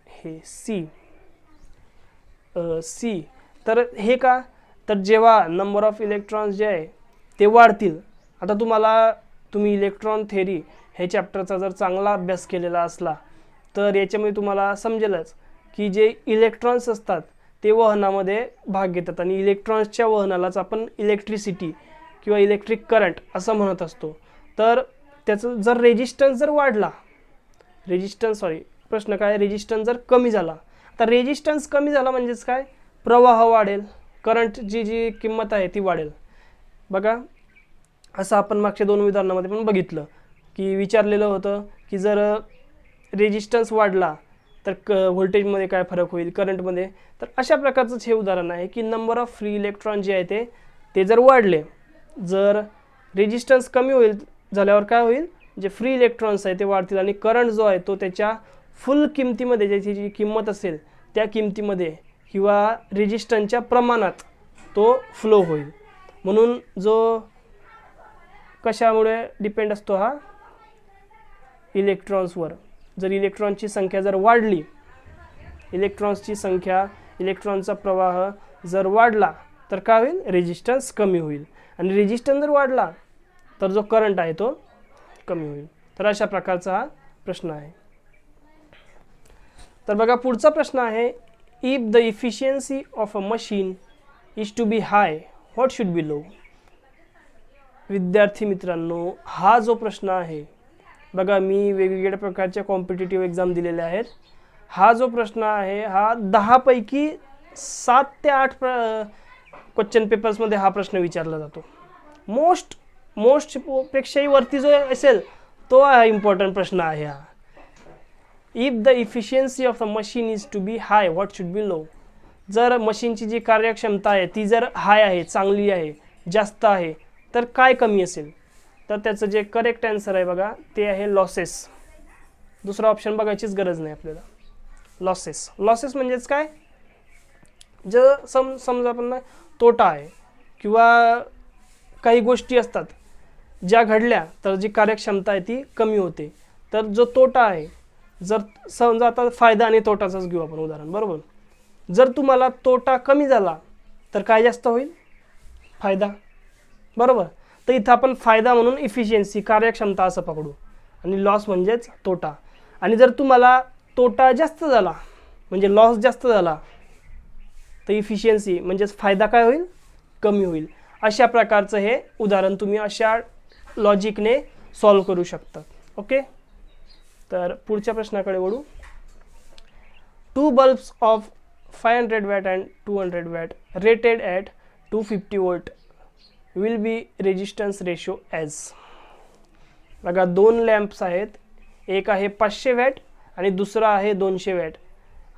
हे सी. तर हे का, तर जेव्हा नंबर ऑफ इलेक्ट्रॉन्स जे आहे ते वाढतील. आता तुम्ही इलेक्ट्रॉन थेरी हे चॅप्टरचा जर चांगला अभ्यास केलेला असला तर याच्यामध्ये तुम्हाला समजेलच की जे इलेक्ट्रॉन्स असतात ते वहनामध्ये भाग घेतात आणि इलेक्ट्रॉन्सच्या वहनालाच आपण इलेक्ट्रिसिटी किंवा इलेक्ट्रिक करंट असं म्हणत असतो. तर त्याचं जर रेजिस्टन्स जर वाढला, प्रश्न काय, रेजिस्टन्स जर कमी झाला, तर रेजिस्टन्स कमी झाला म्हणजेच काय, प्रवाह वाढेल, करंटची जी किंमत आहे ती वाढेल. बघा असं आपण मागच्या 2 उदाहरणामध्ये पण बघितलं की विचारलेलं होतं की जर रेजिस्टन्स वाढला तर व्होल्टेजमध्ये काय फरक होईल, करंटमध्ये. तर अशा प्रकारचंच हे उदाहरण आहे की नंबर ऑफ फ्री इलेक्ट्रॉन जे आहे ते जर वाढले, जर रेजिस्टन्स कमी होईल झाल्यावर काय होईल, जे फ्री इलेक्ट्रॉन्स आहे ते वाढतील आणि करंट जो आहे तो त्याच्या फुल किमतीमध्ये, ज्याची जी किंमत असेल त्या किमतीमध्ये किंवा रेजिस्टन्सच्या प्रमाणात तो फ्लो होईल. म्हणून जो कशामुळे डिपेंड असतो हा इलेक्ट्रॉन्सवर. जर इलेक्ट्रॉनची संख्या जर वाढली, इलेक्ट्रॉन्सची संख्या, इलेक्ट्रॉनचा प्रवाह जर वाढला तर काय होईल, रेजिस्टन्स कमी होईल. आणि रेजिस्टन्स जर वाढला तर जो करंट आहे तो कमी होईल. तर अशा प्रकारचा हा प्रश्न आहे. तर बघा पुढचा प्रश्न आहे, if the efficiency of a machine is to be high what should be low. विद्यार्थी मित्रांनो, हा जो प्रश्न आहे बघा, मी वेगवेगळ्या प्रकारच्या कॉम्पिटिटिव्ह एक्झाम दिलेल्या आहेत. हा जो प्रश्न आहे हा 10 पैकी 7 ते 8 क्वेश्चन पेपर्समध्ये हा प्रश्न विचारला जातो. मोस्ट पेक्षाही वरती जो असेल तो हा इम्पॉर्टंट प्रश्न आहे हा. If the efficiency of the machine is to be high what should be low. जर मशीनची जी कार्यक्षमता आहे ती जर हाय आहे, चांगली आहे, जास्त आहे, तर काय कमी असेल. तर त्याचं जे करेक्ट आन्सर आहे बघा ते आहे लॉसेस. दुसरा ऑप्शन बघायचीच गरज नाही आपल्याला. लॉसेस. लॉसेस म्हणजेच काय, जर समजा आपण तोटा आहे किंवा काही गोष्टी असतात ज्या घडल्या तर जी कार्यक्षमता आहे ती कमी होते. तर जो तोटा आहे, जर समजा आता फायदा आणि तोटाचाच घेऊ आपण उदाहरण, बरोबर. जर तुम्हाला तोटा कमी झाला तर काय जास्त होईल, फायदा, बरोबर. तर इथं आपण फायदा म्हणून इफिशियन्सी, कार्यक्षमता असं पकडू, आणि लॉस म्हणजेच तोटा. आणि जर तुम्हाला तोटा जास्त झाला म्हणजे लॉस जास्त झाला तर इफिशियन्सी म्हणजेच फायदा काय होईल, कमी होईल. अशा प्रकारचं हे उदाहरण तुम्ही अशा लॉजिकने सॉल्व करू शकता. ओके. तर पुढच्या प्रश्नाकडे वळू. 2 bulbs of 500 watt and 200 watt rated at 250 volt will be resistance ratio as. बघा 2 लॅम्प्स आहेत, एक आहे 500 वॅट आणि दुसरा आहे 200 वॅट,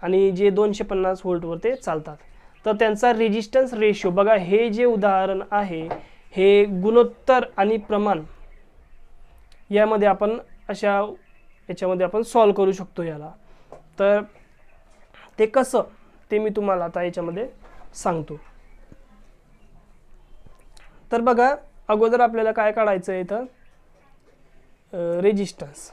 आणि जे 250 व्होल्टवर ते चालतात. तर त्यांचा रेजिस्टन्स रेशो बघा, हे जे उदाहरण आहे हे गुणोत्तर आणि प्रमाण यामध्ये आपण याच्यामध्ये आपण सॉल्व करू शकतो याला. तर ते कसं ते मी तुम्हाला आता याच्यामध्ये सांगतो. तर बघा अगोदर आपल्याला काय काढायचं आहे इथं, रेजिस्टन्स.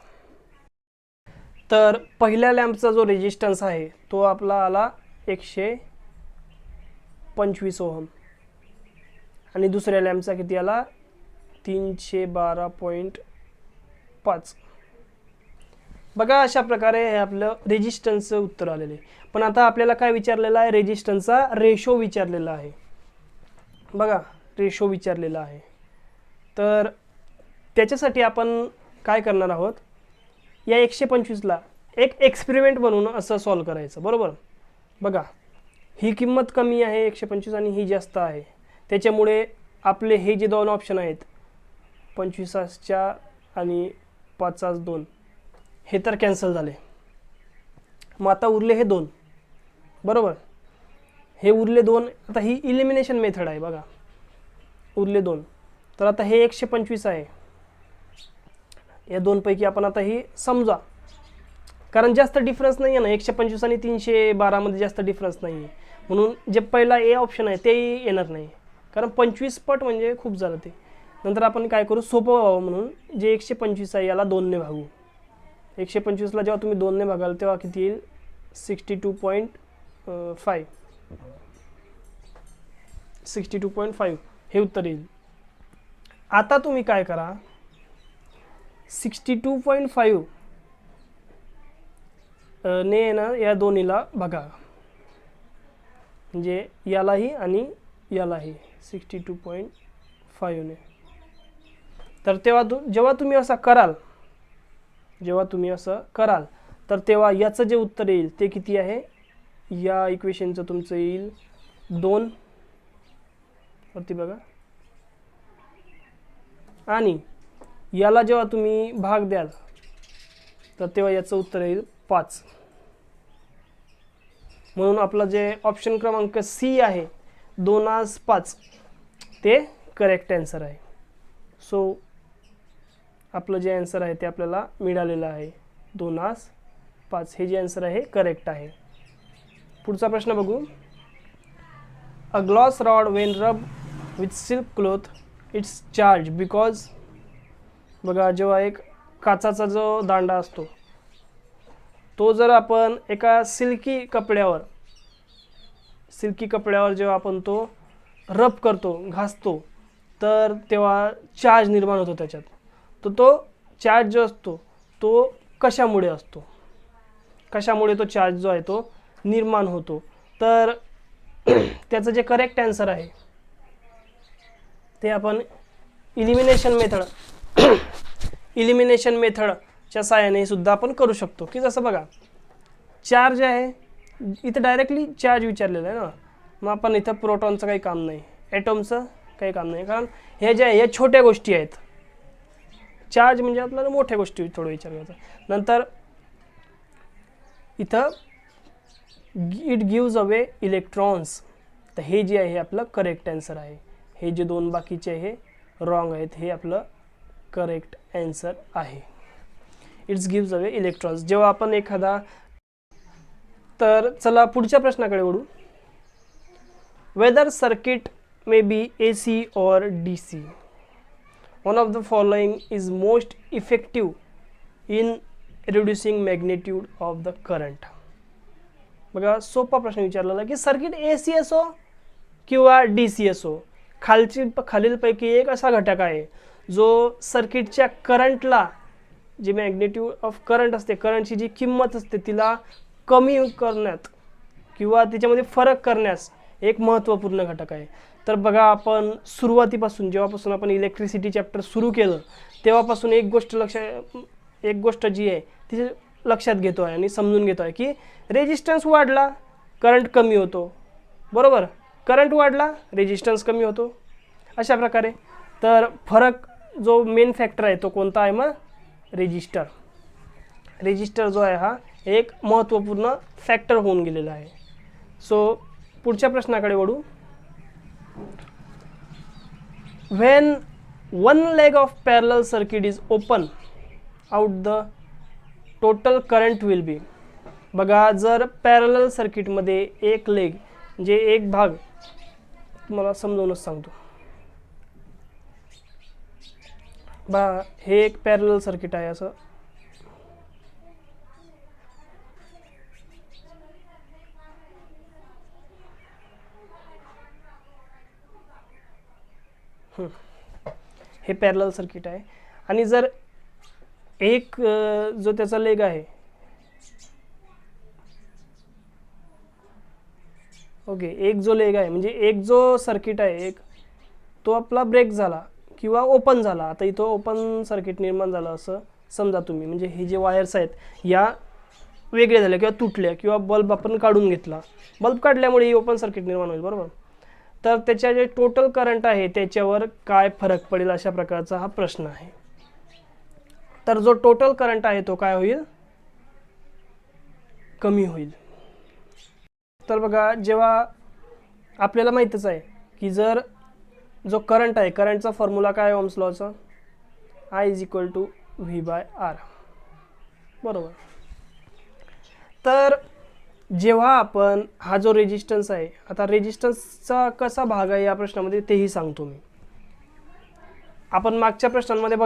तर पहिल्या लॅम्पचा जो रेजिस्टन्स आहे तो आपला आला 125 ओहम, आणि दुसऱ्या लॅम्पचा किती आला 312.5. बघा अशा प्रकारे हे आपलं रेजिस्टन्सचं उत्तर आलेलं आहे. पण आता आपल्याला काय विचारलेलं आहे, रेजिस्टन्सचा रेशो विचारलेला आहे. बघा रेशो विचारलेला आहे. तर त्याच्यासाठी आपण काय करणार आहोत, या 125ला एक एक्सपेरिमेंट बनवून असं सॉल्व करायचं, बरोबर. बघा ही किंमत कमी आहे 125 आणि ही जास्त आहे, त्याच्यामुळे आपले हे जे 2 ऑप्शन आहेत 25च्या आणि 5/2 हे तर कॅन्सल झाले. मग आता उरले हे 2, बरोबर. हे उरले 2. आता ही इलिमिनेशन मेथड आहे बघा, उरले 2. तर आता हे 125 आहे, या 2 पैकी आपण आता ही समजा, कारण जास्त डिफरन्स नाही आहे ना, 125 आणि 312 मध्ये जास्त डिफरन्स नाही आहे, म्हणून जे पहिला ए ऑप्शन आहे तेही येणार नाही, कारण 25 पट म्हणजे खूप झालं ते. नंतर आपण काय करू, सोपं व्हावं म्हणून जे 125 आहे याला 2 ने भागू. 125ला जेव्हा तुम्ही 2 ने भागाल तेव्हा किती येईल, 62.5. 62.5 हे उत्तर येईल. आता तुम्ही काय करा, 62.5 ने ना या दोन्हीला बघा, म्हणजे यालाही आणि यालाही 62.5 ने. तर तेव्हा जेव्हा तुम्ही असं कराल तर तेव्हा याचं जे उत्तर येईल ते किती आहे, या इक्वेशनचं तुमचं येईल 2 वरती बघा, आणि याला जेव्हा तुम्ही भाग द्याल तर तेव्हा याचं उत्तर येईल 5. म्हणून आपलं जे ऑप्शन क्रमांक सी आहे 2/5 ते करेक्ट आन्सर आहे. सो आपलं जे आन्सर आहे ते आपल्याला मिळालेलं आहे 2/5. हे जे आन्सर आहे करेक्ट आहे. पुढचा प्रश्न बघू. अ ग्लॉस रॉड वेन रब with silk cloth it's charge because, बघा जेव्हा एक काचाचा जो दांडा असतो तो जर आपण एका सिल्की कपड्यावर जेव्हा आपण तो रब करतो, घासतो, तर तेव्हा चार्ज निर्माण होतो त्याच्यात. तर तो चार्ज जो असतो तो कशामुळे असतो, कशामुळे तो चार्ज जो आहे तो निर्माण होतो. तर त्याचं जे करेक्ट आन्सर आहे ते आपण इलिमिनेशन मेथडच्या साहाय्याने सुद्धा आपण करू शकतो. की जसं बघा चार्ज आहे, इथं डायरेक्टली चार्ज विचारलेलं आहे ना, मग आपण इथं प्रोटॉनचं काही काम नाही, ॲटॉमचं काही काम नाही, कारण हे जे आहे या छोट्या गोष्टी आहेत. चार्ज म्हणजे आपल्याला मोठ्या गोष्टी थोडं विचार करायचा. नंतर इथं इट गिव्ज अवे इलेक्ट्रॉन्स, तर हे जे आहे आपलं करेक्ट आन्सर आहे. हे जे दोन बाकीचे हे रॉंग आहेत, हे आपलं करेक्ट आन्सर आहे. It's gives away electrons. जेव्हा आपण एखादा, तर चला पुढच्या प्रश्नाकडे वळू. Whether circuit may be AC or DC, one of the following is most effective in reducing magnitude of the current. बघा सोपा प्रश्न विचारलेला की सर्किट AC असो किंवा DC असो, खालीलपैकी एक असा घटक आहे जो सर्किटच्या करंटला, जी मॅग्नेट्यूड ऑफ करंट असते, करंटची जी किंमत असते तिला कमी करण्यात किंवा त्याच्यामध्ये फरक करण्यास एक महत्त्वपूर्ण घटक आहे. तर बघा आपण सुरुवातीपासून, जेव्हापासून आपण इलेक्ट्रिसिटी चॅप्टर सुरू केलं तेव्हापासून एक गोष्ट जी आहे ती लक्षात घेतो आहे आणि समजून घेतो आहे की रेजिस्टन्स वाढला करंट कमी होतो, बरोबर, करंट वाढला रेजिस्टन्स कमी होतो, अशा प्रकारे. तर फरक जो मेन फॅक्टर आहे तो कोणता आहे, मग रेजिस्टर जो आहे हा एक महत्त्वपूर्ण फॅक्टर होऊन गेलेला आहे. सो पुढच्या प्रश्नाकडे वळू. When one leg of parallel circuit is open out, the total current will be. बघा जर पॅरलल सर्किटमध्ये एक लेग म्हणजे एक भाग, तुम्हाला समजावूनच सांगतो. बघा हे एक पॅरलल सर्किट आहे असं, हे पॅरलल सर्किट आहे. आणि जर एक जो त्याचा लेग आहे, ओके, एक जो लेग आहे म्हणजे एक जो सर्किट आहे एक, तो आपला ब्रेक झाला किंवा ओपन झाला. आता इथं ओपन सर्किट निर्माण झालं असं समजा तुम्ही, म्हणजे हे जे वायर्स आहेत या वेगळे झाल्या किंवा तुटल्या किंवा बल्ब आपण काढून घेतला, बल्ब काढल्यामुळे ही ओपन सर्किट निर्माण होईल, बरोबर. तर त्याच्या जे टोटल करंट आहे त्याच्यावर काय फरक पडेल, अशा प्रकारचा हा प्रश्न आहे. तर जो टोटल करंट आहे तो काय होईल, कमी होईल. तर बघा जेव्हा आपल्याला माहीतच आहे की जर जो करंट आहे, करंटचा फॉर्म्युला काय ओम्स लॉचा, I = V/R, बरोबर. तर जेव्हा आपण हा जो रेजिस्टन्स आहे, आता रेजिस्टन्सचा कसा भाग आहे या प्रश्नामध्ये तेही सांगतो मी. आपण मागच्या प्रश्नांमध्ये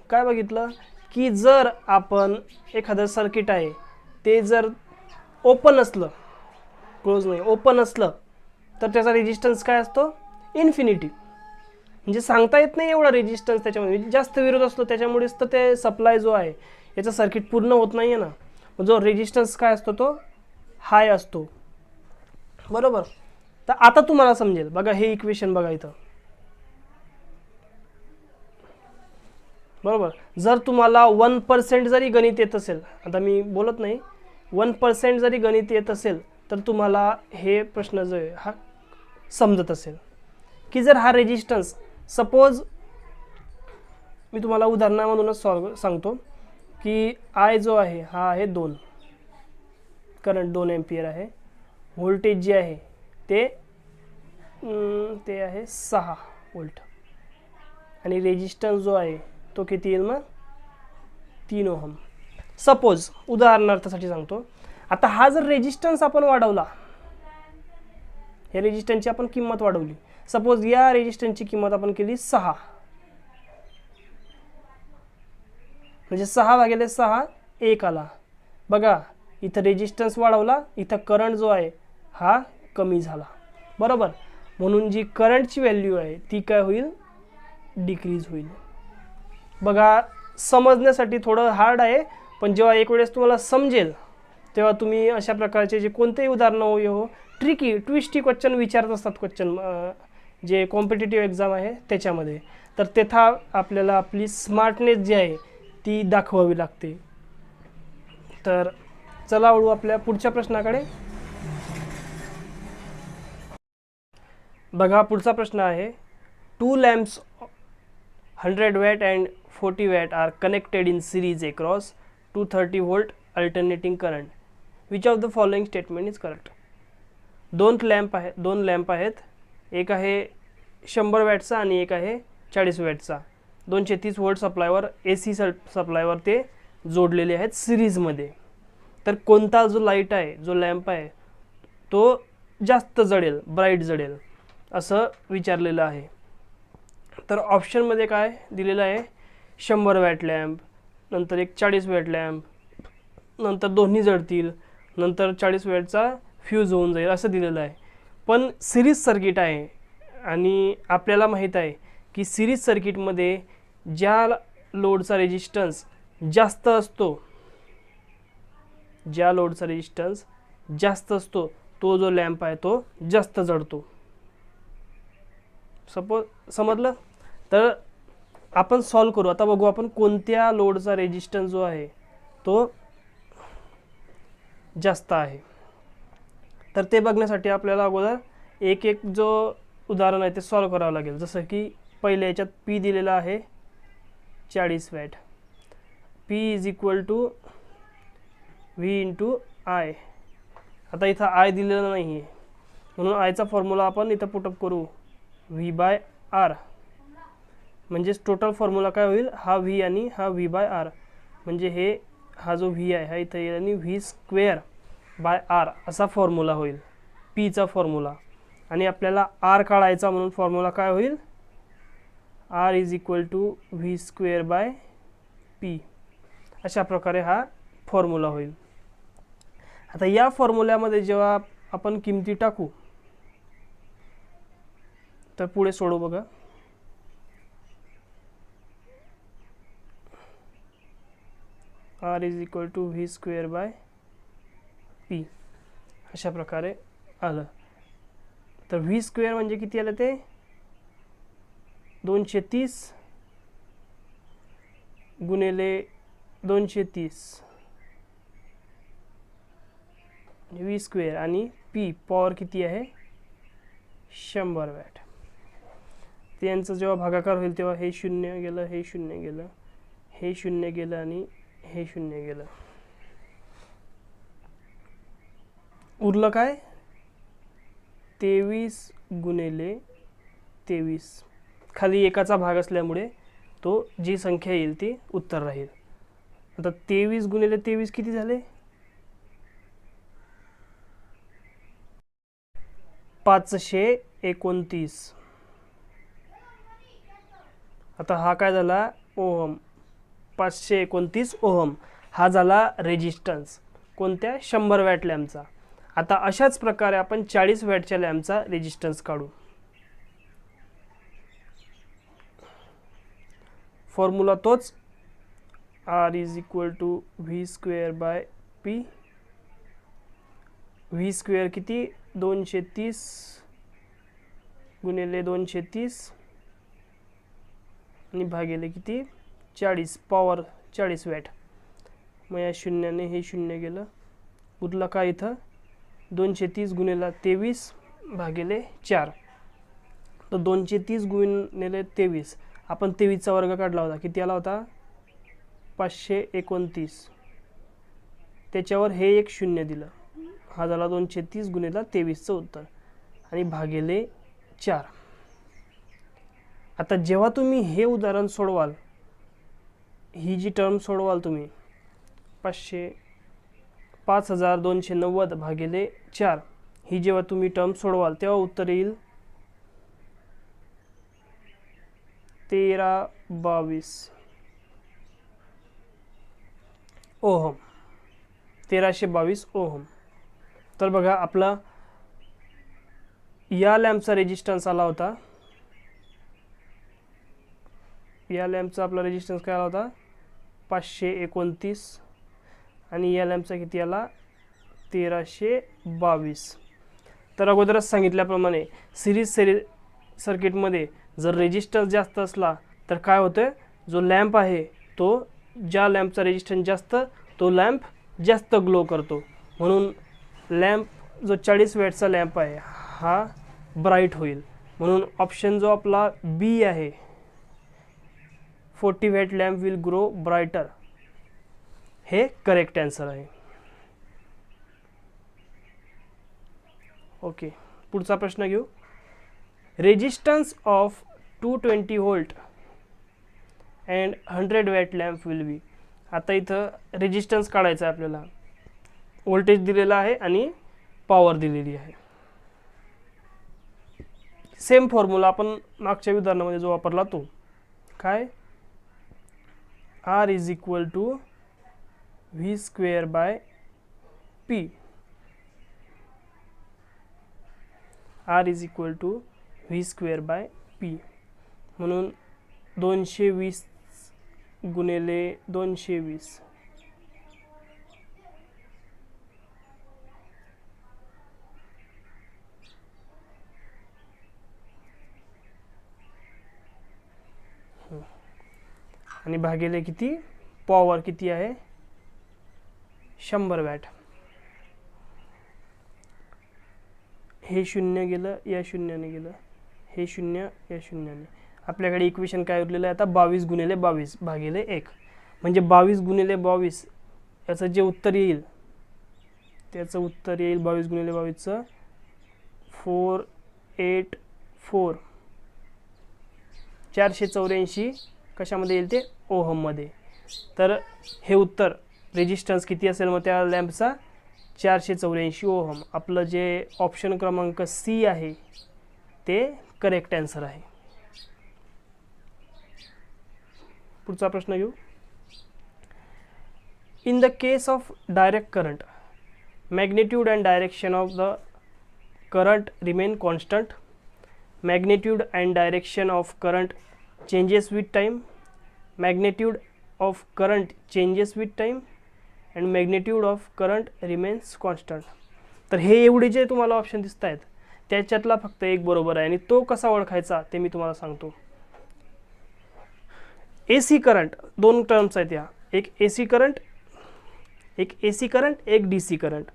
काय बघितलं की जर आपण एखादं सर्किट आहे ते जर ओपन असलं, क्लोज नाही, ओपन असलं, तर त्याचा रेजिस्टन्स काय असतो, इन्फिनिटी. म्हणजे सांगता येत नाही एवढा रेजिस्टन्स त्याच्यामध्ये, जास्त विरोध असतो त्याच्यामुळेच तर ते सप्लाय जो आहे याचा सर्किट पूर्ण होत नाही आहे ना. जो रेजिस्टन्स काय असतो तो हाय असतो, बरोबर. तर आता तुम्हाला समजेल. बघा हे इक्वेशन बघा इथं, बरोबर. जर तुम्हाला 1% जरी गणित येत असेल, आता मी बोलत नाही, 1% जरी गणित येत असेल तर तुम्हाला हे प्रश्न जो आहे हा समजत असेल की जर हा रेजिस्टन्स, सपोज मी तुम्हाला उदाहरणा म्हणूनच सांगतो की I जो आहे हा आहे 2, करंट 2 एम्पियर आहे, व्होल्टेज जे आहे ते आहे 6 व्होल्ट, आणि रेजिस्टन्स जो आहे तो किती येईल, मग 3 ओहम. सपोज उदाहरणार्थासाठी सांगतो. आता हा जर रेजिस्टन्स आपण वाढवला, या रेजिस्टन्सची आपण किंमत वाढवली. सपोज या रेजिस्टन्सची किंमत आपण केली 6, म्हणजे 6 भागिले 6 1 आला. बघा इथं रेजिस्टन्स वाढवला, इथं करंट जो आहे हा कमी झाला, बरोबर. म्हणून जी करंटची व्हॅल्यू आहे ती काय होईल, डिक्रीज होईल. बघा समजण्यासाठी थोडं हार्ड आहे, पण जेव्हा एक वेळेस तुम्हाला समजेल तेव्हा तुम्ही अशा प्रकारचे जे कोणतेही उदाहरणं हो ट्रिकी ट्विस्टी क्वेश्चन विचारत असतात क्वेश्चन जे कॉम्पिटिटिव्ह एक्झाम आहे त्याच्यामध्ये, तर तेथा आपल्याला आपली स्मार्टनेस जी आहे ती दाखवावी लागते. तर चला वळू आपल्या पुढच्या प्रश्नाकडे. बघा पुढचा प्रश्न आहे, 2 lamps 100 watt and 40 watt are connected in series across 230 volt alternating current. Which of the following statement is correct. दोन लॅम्प आहेत, एक आहे 100 वॅटचा आणि एक आहे 40 वॅटचा. 230 व्होल्ट सप्लायवर AC सप्लायवर ते जोडलेले आहेत सिरीजमध्ये. तर कोणता जो लाईट आहे, जो लॅम्प आहे तो जास्त जळेल, ब्राईट जळेल असं विचारलेलं आहे. तर ऑप्शनमध्ये काय दिलेलं आहे, 100 वॅट लॅम्प, नंतर एक 40 वॅट लॅम्प, नंतर दोन्ही जळतील, नंतर 40 वॅटचा फ्यूज होऊन जाईल असं दिलेलं आहे. पण सिरीज सर्किट आहे आणि आपल्याला माहीत आहे की सिरीज सर्किटमध्ये ज्या लोडचा रेजिस्टन्स जास्त असतो, ज्या लोडचा रेजिस्टन्स जास्त असतो तो जो लॅम्प आहे तो जास्त जळतो. समजलं. तर आपण सॉल्व करू. आता बघू आपण कोणत्या लोडचा रेजिस्टन्स जो आहे तो जास्त आहे. तर ते बघण्यासाठी आपल्याला अगोदर एक एक जो उदाहरण आहे ते सॉल्व करावं लागेल. जसं की पहिल्या याच्यात P दिलेला आहे 40 watt. P is equal to V into I. आता इथं I दिलेलं नाही आहे म्हणून आयचा फॉर्म्युला आपण इथं पुटअप करू, V/R. म्हणजेच टोटल फॉर्म्युला काय होईल, हा V आणि हा V/R. म्हणजे हा जो V आहे हा इथं येईल आणि V²/R असा फॉर्म्युला होईल, Pचा फॉर्म्युला. आणि आपल्याला R काढायचा म्हणून फॉर्म्युला काय होईल, R is equal to V²/P. अशा प्रकारे हा फॉर्म्युला होईल. आता या फॉर्म्युल्यामध्ये जेव्हा आपण किमती टाकू तर पुढे सोडू. बघा R is equal to V²/P अशा प्रकारे आलं. तर V² म्हणजे किती आलं ते 230 गुणिले 230 V² आणि P पॉवर किती आहे 100 वॅट. त्यांचं जेव्हा भागाकार होईल तेव्हा हे 0 गेलं, हे 0 गेलं, हे 0 गेलं आणि हे 0 गेलं. उरलं काय 23 गुणिले 23. खाली एकाचा भाग असल्यामुळे तो जी संख्या येईल ती उत्तर राहील. आता 23 गुणिले 23 किती झाले 529. आता हा काय झाला ओहम, 529 ओहम हा झाला रेजिस्टन्स कोणत्या 100 वॅट लॅम्पचा. आता अशाच प्रकारे आपण 40 वॅटच्या लॅम्पचा रेजिस्टन्स काढू. फॉर्म्युला तोच, R is equal to V²/P. V² किती 230 गुणिले 230 आणि भागिले किती 40, पॉवर 40 वॅट. मग या शून्याने हे 0 गेलं, उरलं का इथं 230 गुणिले 23 भागिले 4. तर 230 गुणिले 23 आपण 23चा वर्ग काढला होता, किती आला होता 529. त्याच्यावर हे एक 0 दिलं, हा झाला 230 गुणिले 23चं उत्तर आणि भागिले 4. आता जेव्हा तुम्ही हे उदाहरण सोडवाल, ही जी टर्म सोडवाल तुम्ही 5290 भागिले 4, ही जेव्हा तुम्ही टर्म सोडवाल तेव्हा उत्तर येईल 1322 ओहम, 1322 ओहम. तर बघा आपला या लॅम्पचा रेजिस्टन्स आला होता, या लॅम्पचा आपला रेजिस्टन्स काय आला होता 529 आणि या लॅम्पचा किती आला 1322. तर अगोदरच सांगितल्याप्रमाणे सिरीज सर्किटमध्ये जर रेजिस्टन्स जास्त असला तर काय होतं, जो लॅम्प आहे तो ज्या लॅम्पचा रेजिस्टन्स जास्त तो लॅम्प जास्त ग्लो करतो. म्हणून लॅम्प जो 40 वॅटचा लॅम्प आहे हा ब्राईट होईल. म्हणून ऑप्शन जो आपला बी आहे 40 वॅट लॅम्प विल ग्रो ब्राईटर हे करेक्ट आन्सर आहे. ओके, पुढचा प्रश्न घेऊ. Resistance of 220 volt and 100 watt lamp will be. आता इथं रेजिस्टन्स काढायचा आहे आपल्याला, व्होल्टेज दिलेला आहे आणि पॉवर दिलेली आहे. सेम फॉर्म्युला आपण मागच्या उदाहरणामध्ये जो वापरला तो काय, R is equal to V square by P. R is equal to V square by P. म्हणून 220 गुणिले 220 आणि भागिले किती, पॉवर किती आहे 100 वॅट. हे शून्य गेलं, या शून्याने गेलं, हे शून्य या शून्याने. आपल्याकडे इक्वेशन काय उरलेलं आहे आता 22 गुणिले 22 भागिले 1. म्हणजे 22 गुणिले 22 याचं जे उत्तर येईल त्याचं उत्तर येईल 22 गुणिले 22चं 484. 484 कशामध्ये येईल ते ओहममध्ये. तर हे उत्तर रेजिस्टन्स किती असेल मग त्या लॅम्पचा 484 ओहम. आपलं जे ऑप्शन क्रमांक सी आहे ते करेक्ट आन्सर आहे. पुढचा प्रश्न घेऊ. In the case of direct current magnitude and direction of the current remain constant. Magnitude and direction of current changes with time. Magnitude of current changes with time and magnitude of current remains constant. तर हे एवढे जे तुम्हाला option दिसत आहेत त्याच्यातला फक्त एक बरोबर आहे आणि तो कसा ओळखायचा ते मी तुम्हाला सांगतो. AC करंट दोन टर्म्स आहेत या, एक AC करंट एक DC करंट.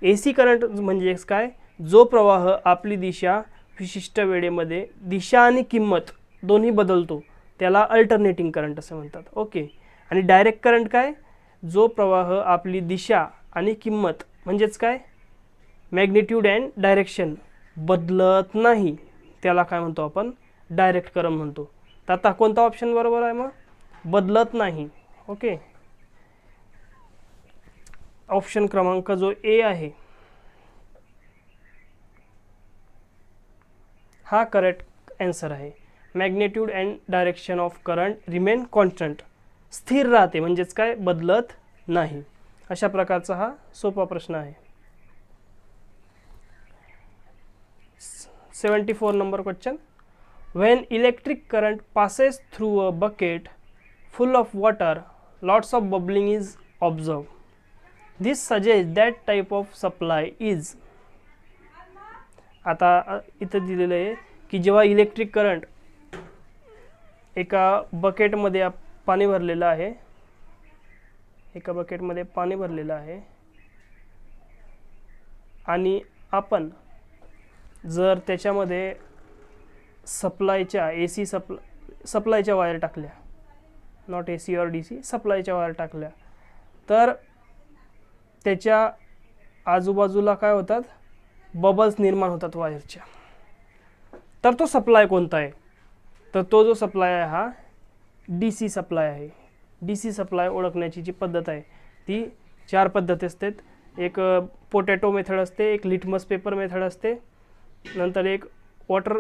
AC करंट म्हणजे काय, जो प्रवाह आपली दिशा विशिष्ट वेळेमध्ये दिशा आणि किंमत दोन्ही बदलतो त्याला अल्टरनेटिंग करंट असे म्हणतात. ओके. आणि डायरेक्ट करंट काय, जो प्रवाह आपली दिशा आणि किंमत म्हणजेच काय मॅग्निट्यूड अँड डायरेक्शन बदलत नाही त्याला काय म्हणतो आपण डायरेक्ट करंट म्हणतो. तर आता कोणता ऑप्शन बरोबर आहे मग, बदलत नाही. ओके, ऑप्शन क्रमांक जो ए आहे हा करेक्ट आन्सर आहे. Magnitude and direction of current remain constant, स्थिर राहते म्हणजेच काय बदलत नाही. अशा प्रकारचा हा सोपा प्रश्न आहे. 74 number question. When electric current passes through a bucket full of water, lots of bubbling is observed. This suggests that type of supply is. आता इथं दिलेलं आहे की जेव्हा इलेक्ट्रिक करंट एका बकेटमध्ये पाणी भरलेलं आहे, एका बकेटमध्ये पाणी भरलेलं आहे आणि आपण जर त्याच्यामध्ये सप्लायच्या AC सप्लायच्या वायर टाकल्या, नॉट AC और DC, सप्लायच्या वायर टाकल्या तर त्याच्या आजूबाजूला काय होतात, बबल्स निर्माण होतात वायरच्या. तर तो सप्लाय कोणता आहे, तर तो जो सप्लाय आहे हा DC सप्लाय आहे. DC सप्लाय ओळखण्याची जी पद्धत आहे ती 4 पद्धती असतात. एक पोटॅटो मेथड असते, एक लिटमस पेपर मेथड असते, नंतर एक वॉटर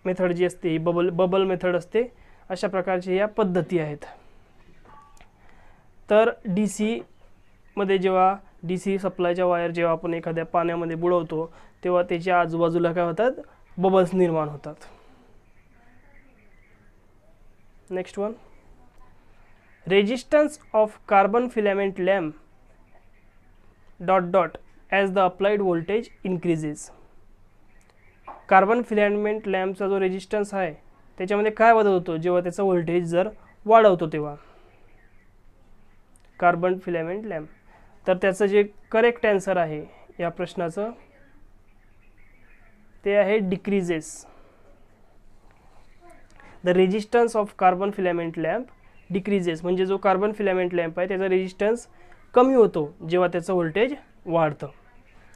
मेथड जी असते ही बबल मेथड असते. अशा प्रकारच्या या पद्धती आहेत. तर DC मध्ये जेव्हा DC सप्लायच्या वायर जेव्हा आपण एखाद्या पाण्यामध्ये बुडवतो तेव्हा त्याच्या आजूबाजूला काय होतात, बबल्स निर्माण होतात. Next one, resistance of carbon filament lamp dot as the applied voltage increases. Carbon filament लॅम्पचा जो रेजिस्टन्स आहे त्याच्यामध्ये काय बदल होतो जेव्हा त्याचा व्होल्टेज जर वाढवतो तेव्हा. कार्बन फिलामेंट लॅम्प, तर त्याचं जे करेक्ट आन्सर आहे या प्रश्नाचं ते आहे decreases. The resistance of carbon filament lamp decreases, म्हणजे जो कार्बन फिलामेंट लॅम्प आहे त्याचा रेजिस्टन्स कमी होतो जेव्हा त्याचं व्होल्टेज वाढतं.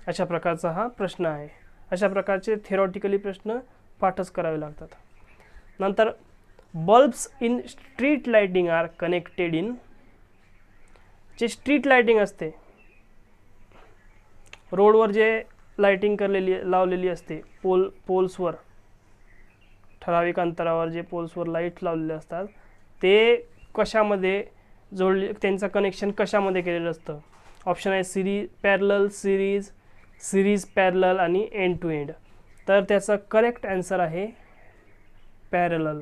अशा प्रकारचा हा प्रश्न आहे. अशा प्रकारचे थेरॉटिकली प्रश्न पाठच करावे लागतात. नंतर bulbs in street lighting are connected in. जे स्ट्रीट लाइटिंग असते, रोडवर जे लाइटिंग लावलेली असते, पोल्सवर ठराविक अंतरावर जे पोल्सवर लाईट लावलेले असतात ते कशामध्ये जोडले, त्यांचं कनेक्शन कशामध्ये केलेलं असतं. ऑप्शन आहे पॅरलल, सिरीज पॅरलल आणि एंड टू एंड. तर त्याचा करेक्ट आन्सर आहे पॅरलल.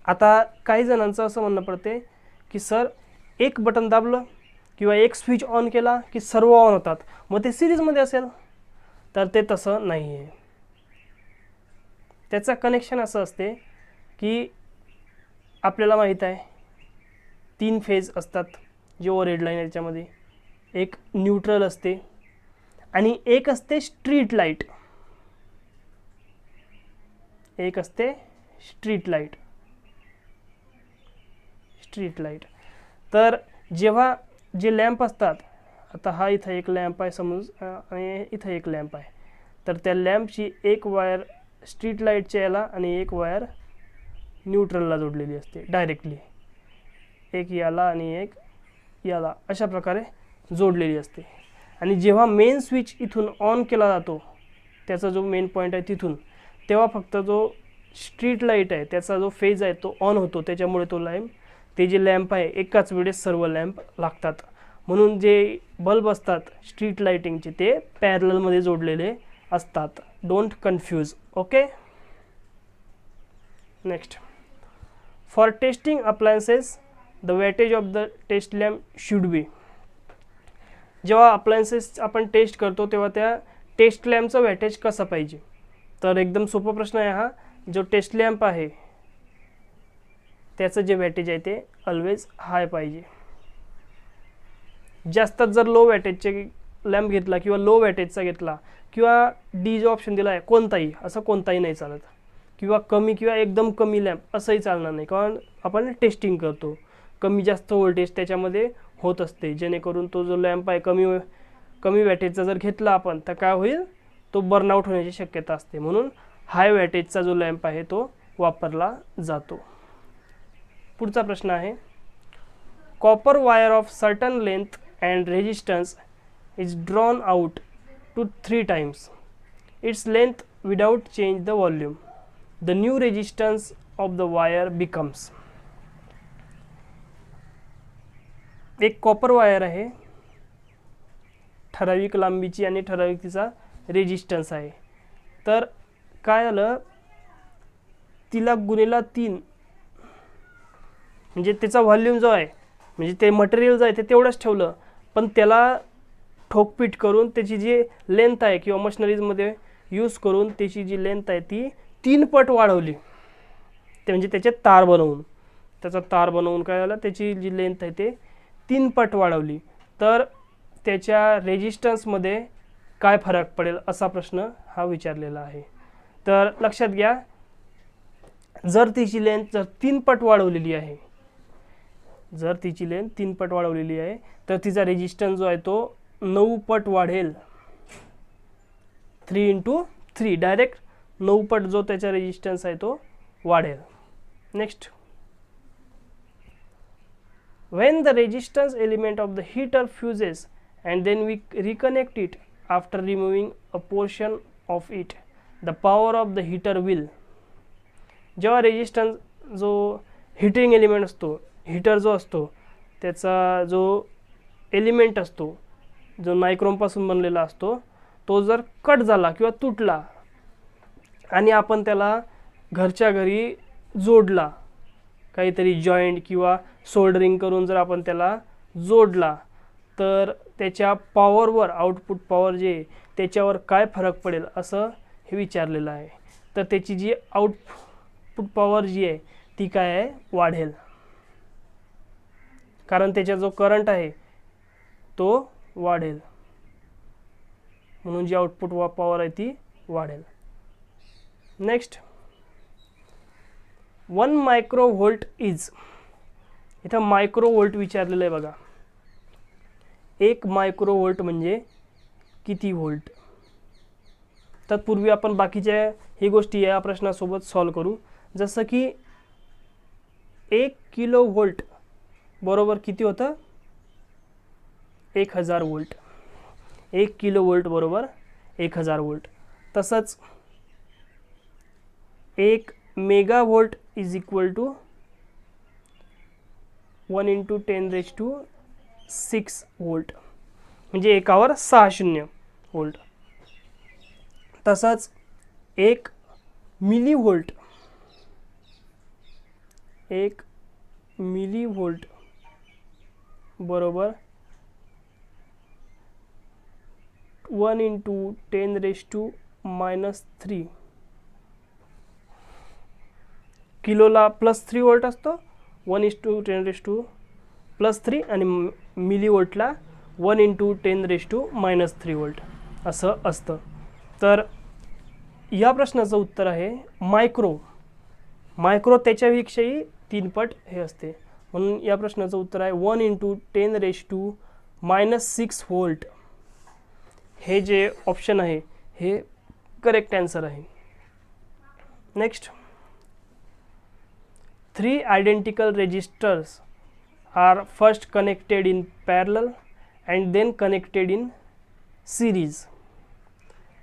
आता काही जणांचं असं म्हणणं पडते की सर एक बटन दाबलं किंवा एक स्विच ऑन केला की सर्व ऑन होतात, मग ते सिरीजमध्ये असेल. तर ते तसं नाही आहे. त्याचं कनेक्शन असं असते की आपल्याला माहीत आहे 3 फेज असतात जे ओव्हरहेड लाईन आहे त्याच्यामध्ये. एक न्यूट्रल असते आणि एक असते स्ट्रीट लाईट. तर जेव्हा जे लॅम्प असतात, आता हा इथं एक लॅम्प आहे समज आणि इथं एक लॅम्प आहे, तर त्या लॅम्पची एक वायर स्ट्रीट लाईटच्या याला आणि एक वायर न्यूट्रलला जोडलेली असते डायरेक्टली. एक याला आणि एक याला अशा प्रकारे जोडलेली असते. आणि जेव्हा मेन स्विच इथून ऑन केला जातो, त्याचा जो मेन पॉईंट आहे तिथून, तेव्हा फक्त जो स्ट्रीट लाईट आहे त्याचा जो फेज आहे तो ऑन होतो. त्याच्यामुळे ते जे लॅम्प आहे एकाच वेळेस सर्व लॅम्प लागतात. म्हणून जे बल्ब असतात स्ट्रीट लाइटिंगचे ते पॅरललमध्ये जोडलेले असतात. Don't confuse. Okay. Next, for testing appliances the wattage of the test lamp should be. जेव्हा अप्लायन्सेस आपण टेस्ट करतो तेव्हा त्या टेस्ट लॅम्पचं वेटेज कसं पाहिजे. तर एकदम सोपा प्रश्न आहे हा. जो टेस्ट लॅम्प आहे त्याचं जे वेटेज आहे ते ऑलवेज हाय पाहिजे. जास्तात जर लो वॅटेजचे लॅम्प घेतला किंवा लो वॅटेजचा घेतला किंवा डी जो ऑप्शन दिला आहे कोणताही, असं कोणताही नाही चालत. किंवा कमी किंवा एकदम कमी लॅम्प असंही चालणार नाही, कारण आपण टेस्टिंग करतो. कमी जास्त व्होल्टेज त्याच्यामध्ये होत असते, जेणेकरून तो जो लॅम्प आहे कमी वॅटेजचा जर घेतला आपण तर काय होईल, तो बर्नआउट होण्याची शक्यता असते. म्हणून हाय वॅटेजचा जो लॅम्प आहे तो वापरला जातो. पुढचा प्रश्न आहे, copper wire of certain length and resistance is drawn out to 3 times its length without change the volume. The new resistance of the wire becomes. एक कॉपर वायर आहे, ठराविक लांबीची आणि ठराविक तिचा रेजिस्टन्स आहे. तर काय आलं, तिला गुणिला 3 म्हणजे त्याचा व्हॉल्यूम जो आहे, म्हणजे ते मटेरियल जो आहे ते तेवढंच ठेवलं, पण त्याला ठोकपीट करून त्याची जी लेंथ आहे किंवा मशिनरीजमध्ये यूज करून त्याची जी लेंथ आहे ती 3 पट वाढवली. ते म्हणजे त्याचे तार बनवून, त्याचा तार बनवून काय झालं, त्याची जी लेंथ आहे ते 3 पट वाढवली. तर त्याच्या रेजिस्टन्समध्ये काय फरक पडेल असा प्रश्न हा विचारलेला आहे. तर लक्षात घ्या, जर तिची लेंथ जर 3 पट वाढवलेली आहे, जर तिची लेंथ 3 पट वाढवलेली आहे तर तिचा रेजिस्टन्स जो आहे तो 9 पट वाढेल. 3 × 3 डायरेक्ट 9 पट जो त्याचा रेजिस्टन्स आहे तो वाढेल. Next, when the resistance element of the heater fuses and then we reconnect it after removing a portion of it, the power of the heater will. जेव्हा रेजिस्टन्स जो हीटिंग एलिमेंट असतो, heater जो असतो त्याचा जो एलिमेंट असतो जो नायक्रोमपासून बनलेला असतो, तो जर कट झाला किंवा तुटला आणि आपण त्याला घरच्या घरी जोडला, काहीतरी जॉईंट किंवा सोल्डरिंग करून जर आपण त्याला जोडला, तर त्याच्या पॉवरवर, आउटपुट पॉवर जे त्याच्यावर काय फरक पडेल असं हे विचारलेलं आहे. तर त्याची जी आउटपुट पॉवर जी आहे ती काय आहे, वाढेल. कारण त्याचा जो करंट आहे तो वाढेल, म्हणून जी आउटपुट पॉवर आहे ती वाढेल. Next, 1 microvolt is. इथं मायक्रोव्होल्ट विचारलेलं आहे बघा. 1 मायक्रोव्होल्ट म्हणजे किती व्होल्ट. तत्पूर्वी आपण बाकीच्या ही गोष्टी या प्रश्नासोबत सॉल्व करू. जसं की 1 किलो व्होल्ट बरोबर किती होतं, 1000 व्होल्ट. 1 किलो व्होल्ट बरोबर 1000 व्होल्ट. तसंच 1 mega volt is equal to 1 × 10⁶ volt, म्हणजे एकावर 6 व्होल्ट. तसंच 1 मिली व्होल्ट, 1 मिली व्होल्ट बरोबर 1 × 10⁻³ किलोला +3 व्होल्ट असतो, 1 × 10⁻³ आणि मिली व्होल्टला 1 × 10⁻³ व्होल्ट असं असतं. तर या प्रश्नाचं उत्तर आहे मायक्रो. मायक्रो त्याच्यापेक्षाही 3 पट हे असते, म्हणून या प्रश्नाचं उत्तर आहे 1 × 10⁻⁻6 व्होल्ट. हे जे ऑप्शन आहे हे करेक्ट आन्सर आहे. Next, 3 identical resistors are first connected in parallel and then connected in series.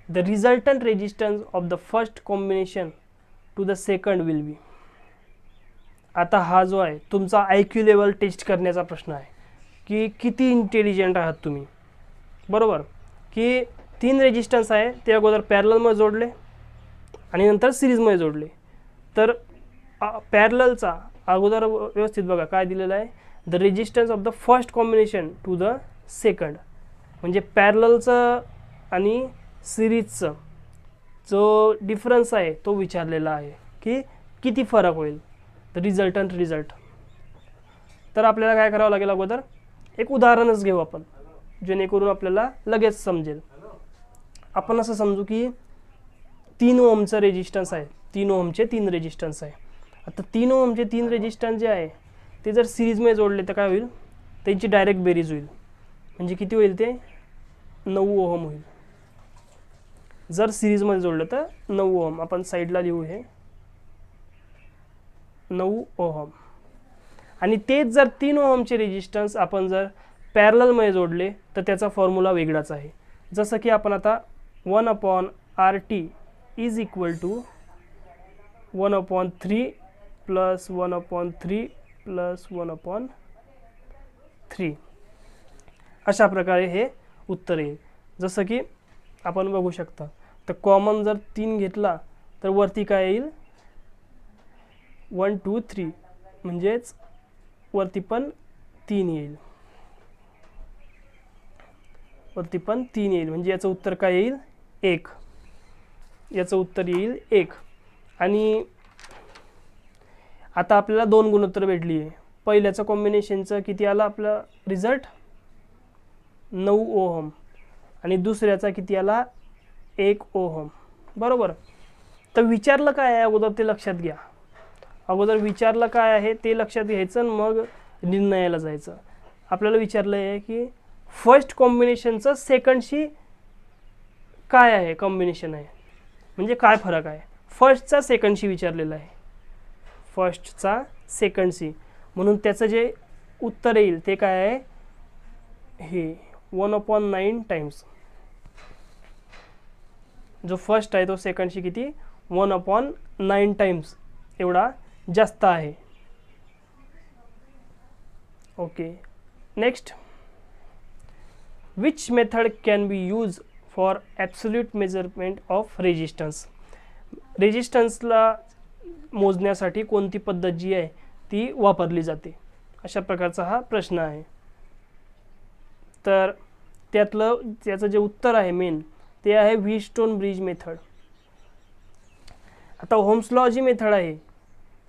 The resultant resistance of the first combination to the second will be. आता हा जो आहे तुमचा IQ लेवल टेस्ट करण्याचा प्रश्न आहे की किती इंटेलिजंट आहात तुम्ही. बरोबर, की 3 रेजिस्टन्स आहे ते अगोदर पॅरललमध्ये जोडले आणि नंतर सिरीजमध्ये जोडले. तर पॅरललचा अगोदर व्यवस्थित बघा काय दिलेलं आहे, the resistance of the first combination to the second, म्हणजे पॅरललचं आणि सिरीजचं जो डिफरन्स आहे तो विचारलेला आहे की किती फरक होईल, द रिझल्टंट रिझल्ट. तर आपल्याला काय करावं लागेल, अगोदर एक उदाहरणच घेऊ आपण जेणेकरून आपल्याला लगेच समजेल. आपण असं समजू की 3 ओमचं रेजिस्टन्स आहे, 3 ओमचे 3 रेजिस्टन्स आहे. आता 3 ओमचे 3 रेजिस्टन्स जे आहे ते जर सिरीजमध्ये जोडले तर काय होईल, त्यांची डायरेक्ट बेरीज होईल, म्हणजे किती होईल ते 9 ओहम होईल. जर सिरीजमध्ये जोडलं तर 9 ओहम. आपण साईडला लिहू हे 9 ओहम. आणि तेच जर 3 ओहमचे रेजिस्टन्स आपण जर पॅरललमध्ये जोडले तर त्याचा फॉर्म्युला वेगळाच आहे. जसं की आपण आता 1/RT इज इक्वल टू 1/3 + 1/3 + 1/3 अशा प्रकारे हे उत्तर येईल. जसं की आपण बघू शकता, तर कॉमन जर 3 घेतला तर वरती काय येईल 1 2 3, म्हणजेच वरती पण 3 येईल, वरती पण 3 येईल, म्हणजे याचं उत्तर काय येईल 1. याचं उत्तर येईल 1. आणि आता आपल्याला 2 गुणोत्तर भेटली आहे. पहिल्याचं कॉम्बिनेशनचं किती आला आपला रिझल्ट 9 ओहम आणि दुसऱ्याचा किती आला 1 ओहम. बरोबर, तर विचारलं काय आहे अगोदर ते लक्षात घ्या. अगोदर विचारलं काय आहे ते लक्षात घ्यायचं आणि मग निर्णयाला जायचं. आपल्याला विचारलं आहे की फर्स्ट कॉम्बिनेशनचं सेकंडशी काय आहे कॉम्बिनेशन आहे, म्हणजे काय फरक आहे. फर्स्टचा सेकंडशी विचारलेला आहे, फर्स्टचा सेकंडशी, म्हणून त्याचं जे उत्तर येईल ते काय आहे, हे 1/9 टाइम्स. जो फर्स्ट आहे तो सेकंडशी किती 1/9 टाइम्स एवढा जास्त आहे. Okay, next, which method can be use for absolute measurement of resistance. रेजिस्टन्सला मोजण्यासाठी कोणती पद्धत जी आहे ती वापरली जाते, अशा प्रकारचा हा प्रश्न आहे. तर त्याचं जे उत्तर आहे मेन ते आहे व्हीटस्टोन ब्रिज मेथड. आता ओहम्स लॉ जी मेथड आहे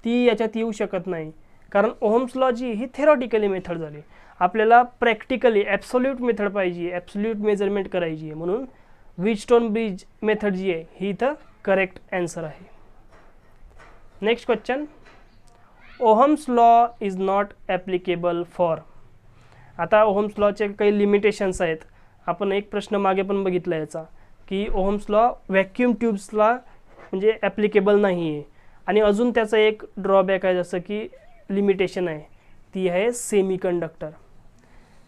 ती याच्यात येऊ शकत नाही, कारण ओहम्स लॉ जी ही थेरॉटिकली मेथड झाली. आपल्याला प्रॅक्टिकली ॲब्सोल्यूट मेथड पाहिजे, ॲब्सोल्यूट मेजरमेंट करायची आहे, म्हणून व्हीटस्टोन ब्रिज मेथड जी आहे ही इथं करेक्ट आन्सर आहे. Next question, ohm's law is not applicable for. आता ओहम्स लॉचे काही लिमिटेशन्स आहेत. आपण एक प्रश्न मागे पण बघितला याचा, की ओहम्स लॉ व्हॅक्यूम ट्यूब्सला म्हणजे ॲप्लिकेबल नाही आहे. आणि अजून त्याचा एक ड्रॉबॅक आहे, जसं की लिमिटेशन आहे, ती आहे सेमीकंडक्टर.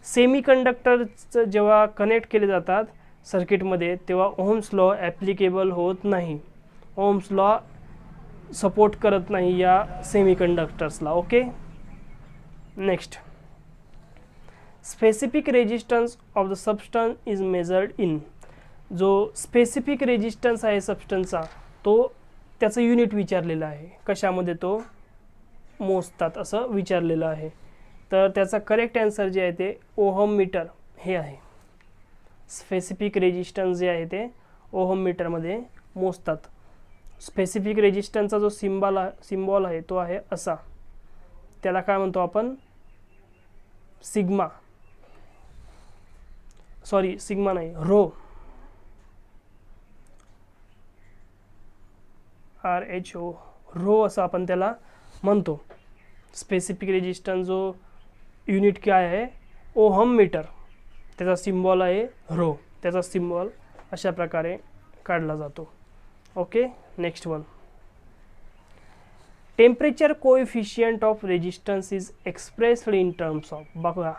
सेमीकंडक्टरचं जेव्हा कनेक्ट केले जातात सर्किटमध्ये तेव्हा ओहम्स लॉ ॲप्लिकेबल होत नाही. ओहम्स लॉ सपोर्ट करत नाही या सेमीकंडक्टर्सला. Okay, next, specific resistance of the substance is measured in. जो स्पेसिफिक रेजिस्टन्स आहे सबस्टन्सचा तो त्याचं युनिट विचारलेलं आहे, कशामध्ये तो मोजतात असं विचारलेलं आहे. तर त्याचा करेक्ट आन्सर जे आहे ते ओहम मीटर हे आहे. स्पेसिफिक रेजिस्टन्स जे आहे ते ओहम मीटरमध्ये मोजतात. स्पेसिफिक रेजिस्टन्सचा जो सिम्बॉल आहे तो आहे असा, त्याला काय म्हणतो आपण, सिग्मा नाही, RHO, रो असं आपण त्याला म्हणतो. स्पेसिफिक रेजिस्टन्स जो युनिट काय आहे ओहम मीटर, त्याचा सिम्बॉल आहे रो, त्याचा सिम्बॉल अशा प्रकारे काढला जातो. Okay, next one, temperature coefficient of resistance is expressed in terms of. बघा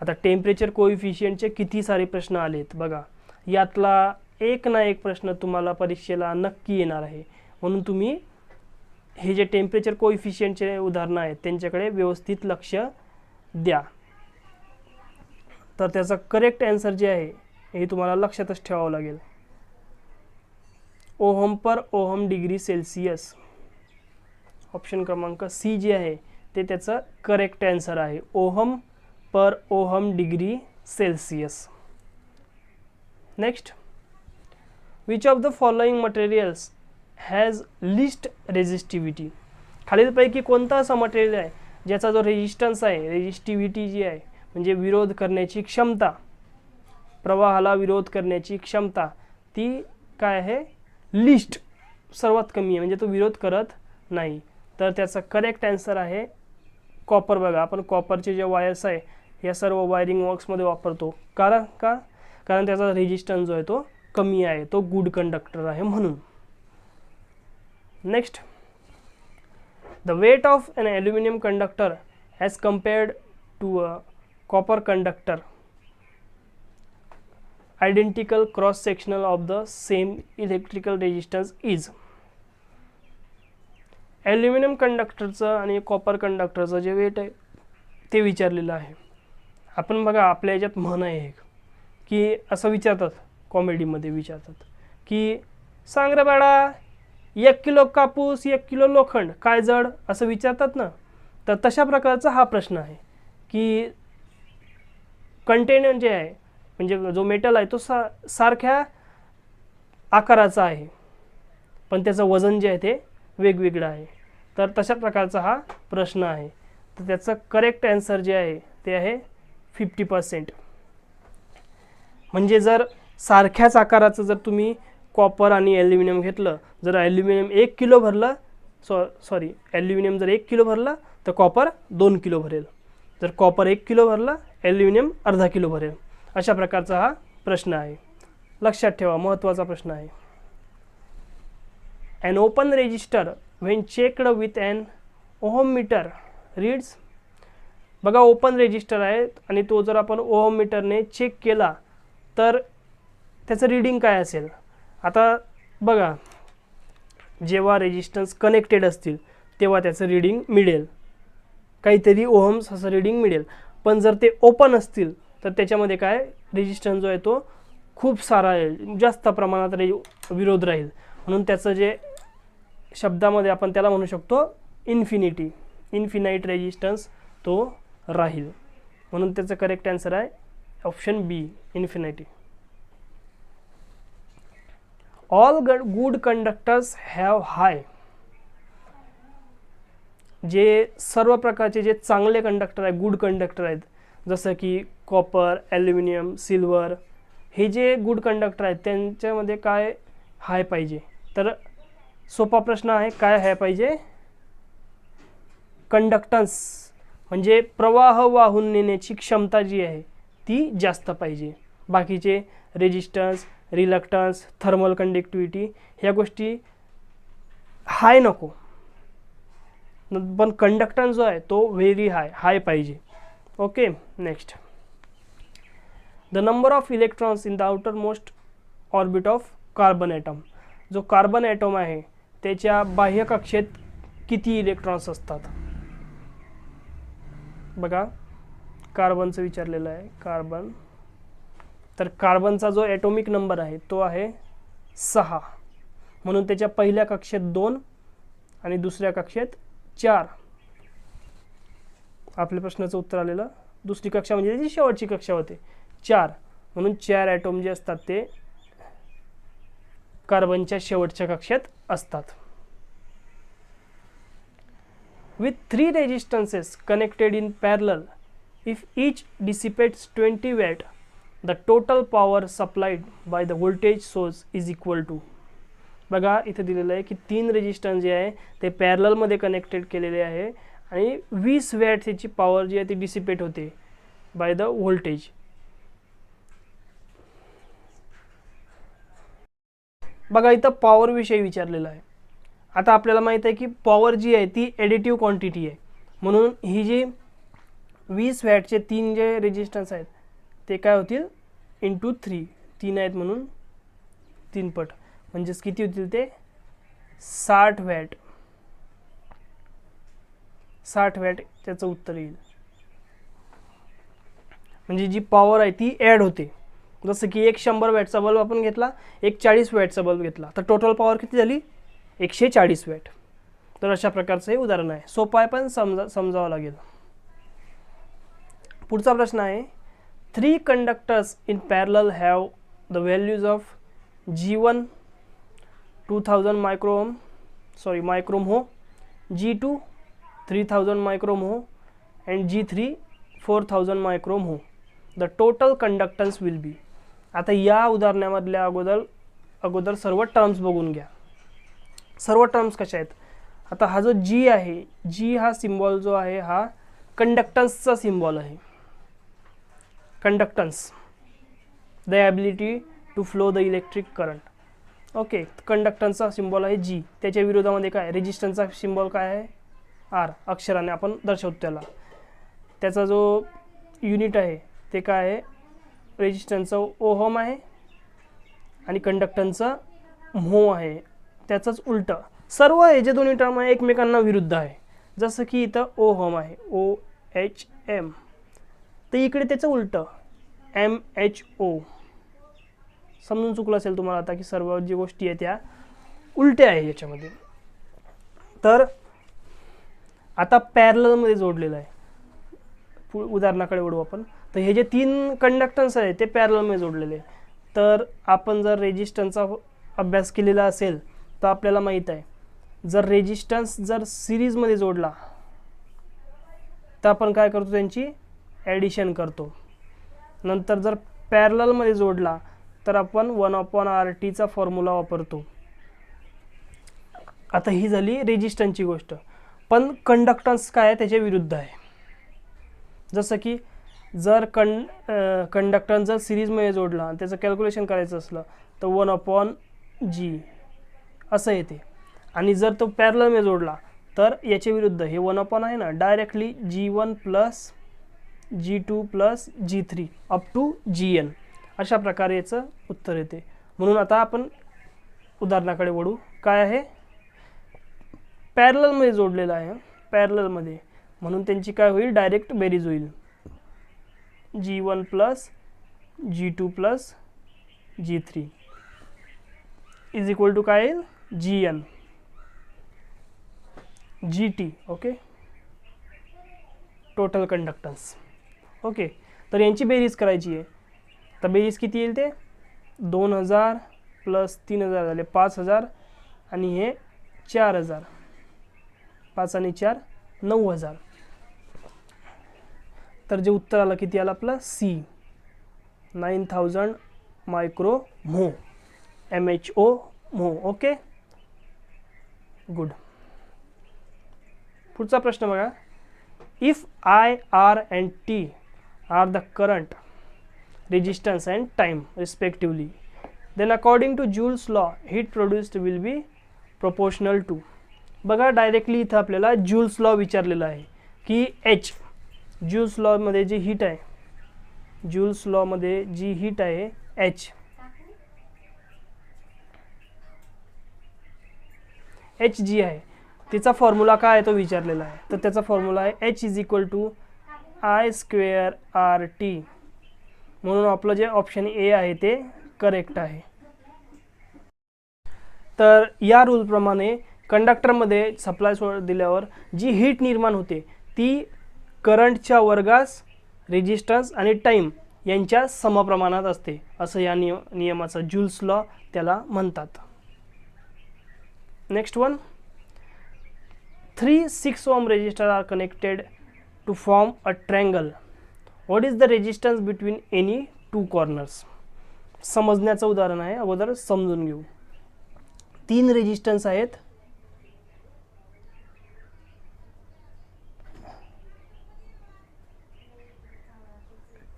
आता टेम्परेचर कोएफिशियंटचे किती सारे प्रश्न आलेत बघा, यातला एक ना एक प्रश्न तुम्हाला परीक्षेला नक्की येणार आहे. म्हणून तुम्ही हे जे टेम्परेचर कोएफिशियंटचे उदाहरणं आहेत त्यांच्याकडे व्यवस्थित लक्ष द्या. तर त्याचा करेक्ट आन्सर जे आहे हे तुम्हाला लक्षातच ठेवावं लागेल. ओहम पर ओहम डिग्री सेल्सिअस, ऑप्शन क्रमांक सी जे आहे ते त्याचं करेक्ट आन्सर आहे. Ohm per ohm degree Celsius. Next, which of the following materials has list resistivity. खालीलपैकी कोणता असं मटेरियल आहे ज्याचा जो रेजिस्टन्स आहे, रेजिस्टिव्हिटी जी आहे म्हणजे विरोध करण्याची क्षमता, प्रवाहाला विरोध करण्याची क्षमता, ती काय आहे, लिस्ट, सर्वात कमी आहे, म्हणजे तो विरोध करत नाही. तर त्याचा करेक्ट आन्सर आहे कॉपर. बघा आपण कॉपरचे जे वायर्स आहे या सर्व वायरिंग वर्क्समध्ये वापरतो, कारण त्याचा रेजिस्टन्स जो आहे तो कमी आहे, तो गुड कंडक्टर आहे म्हणून. Next, the weight of an aluminium conductor as compared to a copper conductor, identical cross sectional of the same electrical resistance is. Aluminium कंडक्टरचं आणि कॉपर कंडक्टरचं जे वेट आहे ते विचारलेलं आहे. आपण बघा आपल्या याच्यात म्हण आहे की असं विचारतात, कॉमेडीमध्ये विचारतात की सांग रे बाळा 1 किलो कापूस 1 किलो लोखंड काय जड, असं विचारतात ना. तर तशा प्रकारचा हा प्रश्न आहे की कंटेनर जे आहे म्हणजे जो मेटल आहे तो सारख्या आकाराचा आहे पण त्याचं वजन जे आहे ते वेगवेगळं आहे. तर तशा प्रकारचा हा प्रश्न आहे. तर त्याचं करेक्ट आन्सर जे आहे ते आहे 50%. म्हणजे जर सारख्याच आकाराचं जर तुम्ही कॉपर आणि ॲल्युमिनियम घेतलं, जर ॲल्युमिनियम 1 किलो भरलं, ॲल्युमिनियम जर 1 किलो भरलं तर कॉपर 2 किलो भरेल, जर कॉपर 1 किलो भरलं ॲल्युमिनियम अर्धा किलो भरेल. अशा प्रकारचा हा प्रश्न आहे. लक्षात ठेवा, महत्त्वाचा प्रश्न आहे. An open register when checked with an ohm meter reads. बघा ओपन रेजिस्टर आहे आणि तो जर आपण ओहम मीटरने चेक केला तर त्याचं रीडिंग काय असेल. आता बघा जेव्हा रेजिस्टन्स कनेक्टेड असतील तेव्हा त्याचं रीडिंग मिळेल, काहीतरी ओहम्स असं रीडिंग मिळेल. पण जर ते ओपन असतील तर त्याच्यामध्ये काय रेजिस्टन्स जो आहे तो खूप सारा आहे, जास्त प्रमाणात विरोध राहील. म्हणून त्याचं जे शब्दामध्ये आपण त्याला म्हणू शकतो इन्फिनाइट रेजिस्टन्स तो राहील. म्हणून त्याचं करेक्ट आन्सर आहे option B, infinity. All good conductors have high. जे सर्व प्रकारचे जे चांगले कंडक्टर आहेत, गुड कंडक्टर आहेत, जसं की कॉपर, ॲल्युमिनियम, सिल्वर, हे जे गुड कंडक्टर आहेत त्यांच्यामध्ये काय हाय पाहिजे. तर सोपा प्रश्न आहे, काय हाय पाहिजे. कंडक्टन्स म्हणजे प्रवाह वाहून नेण्याची क्षमता जी आहे ती जास्त पाहिजे. बाकीचे रेजिस्टन्स, रिलक्टन्स, थर्मल कंडक्टिव्हिटी ह्या गोष्टी हाय नको, पण कंडक्टन्स जो आहे तो व्हेरी हाय पाहिजे. Okay, next. The number of electrons in the outermost orbit of carbon atom. जो कार्बन ॲटम आहे त्याच्या बाह्य कक्षेत किती इलेक्ट्रॉन्स असतात. बघा कार्बनचं विचारलेलं आहे. कार्बन, तर कार्बनचा जो ॲटॉमिक नंबर आहे तो आहे 6. म्हणून त्याच्या पहिल्या कक्षेत 2 आणि दुसऱ्या कक्षेत 4. आपल्या प्रश्नाचं उत्तर आलेलं. दुसरी कक्षा म्हणजे त्याची शेवटची कक्षा होते 4. म्हणून 4 ॲटॉम जे असतात ते कार्बनच्या शेवटच्या कक्षेत असतात. With 3 resistances connected in parallel, if each dissipates 20 watt, the total power supplied by the voltage source is equal to. बघा इथे दिलेलं आहे की 3 रेजिस्टन्स जे आहे ते पॅरललमध्ये कनेक्टेड केलेले आहे आणि 20 वॅट त्याची पॉवर जी आहे ती डिसिपेट होते बाय द व्होल्टेज. बघा इथं पॉवर विषयी विचारलेलं आहे. आता आपल्याला माहित आहे की पॉवर जी आहे ती ॲडिटिव्ह क्वांटिटी आहे. म्हणून ही जी 20 वॅटचे 3 जे रेजिस्टन्स आहेत ते काय होतील इंटू 3. 3 आहेत म्हणून 3 पट, म्हणजेच किती होतील ते 60 वॅट. 60 वॅट त्याचं उत्तर येईल. म्हणजे जी पॉवर आहे ती ॲड होते. जसं की एक 100 वॅटचा बल्ब आपण घेतला, एक 40 वॅटचा बल्ब घेतला, तर टोटल पॉवर किती झाली 140 वॅट. तर अशा प्रकारचं हे उदाहरण आहे. सोपं आहे पण समजावं लागेल. पुढचा प्रश्न आहे 3 conductors in parallel have the values of G1 2000 मायक्रोम हो, G2 3000 मायक्रोम हो अँड G3 4000 मायक्रोम हो. The total conductance will be. आता या उदाहरणामधल्या अगोदर सर्व टर्म्स बघून घ्या. सर्व टर्म्स कशा आहेत. आता हा जो G आहे, G हा सिम्बॉल जो आहे हा कंडक्टन्सचा सिम्बॉल आहे. Conductance, the ability to flow the electric current. Okay, कंडक्टन्सचा सिम्बॉल आहे G. त्याच्या विरोधामध्ये काय रेजिस्टन्सचा सिम्बॉल काय आहे R. अक्षराने आपण दर्शवतो त्याला. त्याचा जो युनिट आहे ते काय आहे रेजिस्टन्सचा ओहम आहे आणि कंडक्टन्सचा म्हो आहे. त्याचंच उलटं सर्व हे जे दोन्ही टर्म आहे एकमेकांना विरुद्ध आहे. जसं की इथं ओहम आहे OHM, तर इकडे त्याचं उलटं MHO. समजून चुकलं असेल तुम्हाला आता की सर्व जी गोष्टी आहेत त्या उलट्या आहे याच्यामध्ये. तर आता पॅरललमध्ये जोडलेलं आहे. उदाहरणाकडे वळू आपण. तर हे जे 3 कंडक्टन्स आहे ते पॅरललमध्ये जोडलेले. तर आपण जर रेजिस्टन्सचा अभ्यास केलेला असेल तर आपल्याला माहीत आहे जर रेजिस्टन्स जर सिरीजमध्ये जोडला तर आपण काय करतो त्यांची ॲडिशन करतो. नंतर जर पॅरललमध्ये जोडला तर आपण 1/RTचा फॉर्म्युला वापरतो. आता ही झाली रेजिस्टन्सची गोष्ट. पण कंडक्टन्स काय आहे त्याच्या विरुद्ध आहे. जसं की जर कंडक्टन्स जर सिरीजमध्ये जोडला आणि त्याचं कॅल्क्युलेशन करायचं असलं तर 1/G असं येते. आणि जर तो पॅरललमध्ये जोडला तर याच्या विरुद्ध हे 1 आहे ना directly G1 + G2 plus G3 up to GN अशा प्रकारे याचं उत्तर येते. म्हणून आता आपण उदाहरणाकडे वळू. काय आहे, पॅरललमध्ये जोडलेलं आहे, पॅरललमध्ये, म्हणून त्यांची काय होईल, डायरेक्ट बेरीज होईल. G1 plus G2 plus G3 is equal to काय येईल, GN GT. Okay, total conductance. Okay, तर यांची बेरीज करायची आहे. तर बेरीज किती येईल, ते 2000 प्लस 3000 झाले 5000 आणि हे 4000, 5 आणि 4 9000. तर जे उत्तर आलं किती आलं आपलं, C 9000 micro mho, MHO mho. Okay, good. पुढचा प्रश्न बघा. If I, R and T are the current, resistance and time respectively, then according to Joule's law heat produced will be proportional to. बघा, डायरेक्टली इथं आपल्याला joules law विचारलेला आहे की H, joules लॉमध्ये जी heat आहे, जूल्स लॉमध्ये जी हीट आहे H, H जी आहे तिचा फॉर्म्युला काय आहे तो विचारलेला आहे. तर त्याचा फॉर्म्युला आहे H is equal to I square RT. म्हणून आपलं जे ऑप्शन ए आहे ते करेक्ट आहे. तर या रूलप्रमाणे कंडक्टरमध्ये सप्लाय दिल्यावर जी हीट निर्माण होते ती करंटच्या वर्गास रेजिस्टन्स आणि टाईम यांच्या समप्रमाणात असते, असं या नियमाचा जूल्स लॉ त्याला म्हणतात. Next one. 3 6 ohm resistors are connected to form a triangle. What is the resistance between any two corners? समजण्याचं उदाहरण आहे, अगोदर समजून घेऊ. 3 रेजिस्टन्स आहेत,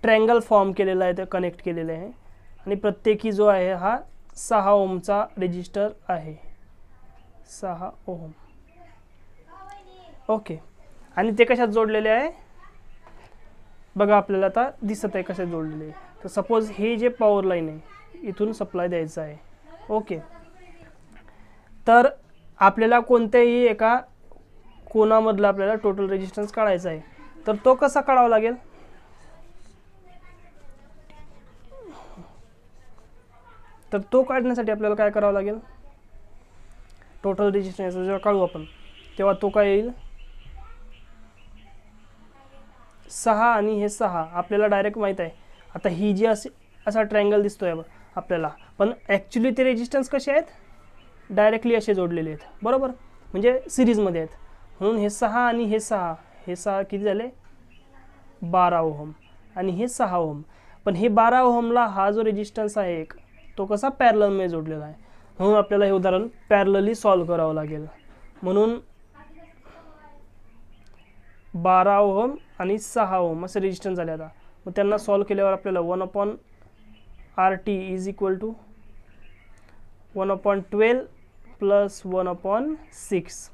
ट्रायंगल फॉर्म केलेला आहे, ते कनेक्ट केलेले आहे आणि प्रत्येकी जो आहे हा 6 ओमचा रेजिस्टर आहे, 6 ओम. ओके, आणि ते कशात जोडलेले आहे बघा, आपल्याला आता दिसत आहे कशात जोडलेले आहे. तर सपोज हे जे पॉवर लाईन आहे इथून सप्लाय द्यायचं आहे. ओके, तर आपल्याला कोणत्याही एका कोणामधला आपल्याला टोटल रेजिस्टन्स काढायचा आहे. तर तो कसा काढावा लागेल, तर तो काढण्यासाठी आपल्याला काय करावं लागेल, टोटल रेजिस्टन्स जेव्हा काढू आपण तेव्हा तो काय येईल, 6 आणि हे 6 आपल्याला डायरेक्ट माहीत आहे. आता ही जी असा ट्रायंगल दिसतोय आपल्याला, पण ॲक्च्युली ते रेजिस्टन्स कसे आहेत, डायरेक्टली असे जोडलेले आहेत, बरोबर, म्हणजे सिरीजमध्ये आहेत. म्हणून हे 6 आणि हे 6, हे 6 किती झाले, 12 ओहम आणि हे 6 ओहम. पण हे 12 ओहमला हा जो रेजिस्टन्स आहे एक, तो कसा पॅरललमध्ये जोडलेला आहे. म्हणून आपल्याला हे उदाहरण पॅरलली सॉल्व करावं लागेल. म्हणून 12 ओहम आणि 6 ओहम असे रेजिस्टन्स झाले. आता मग त्यांना सॉल्व केल्यावर आपल्याला 1/RT is equal to 1/12 plus 1/6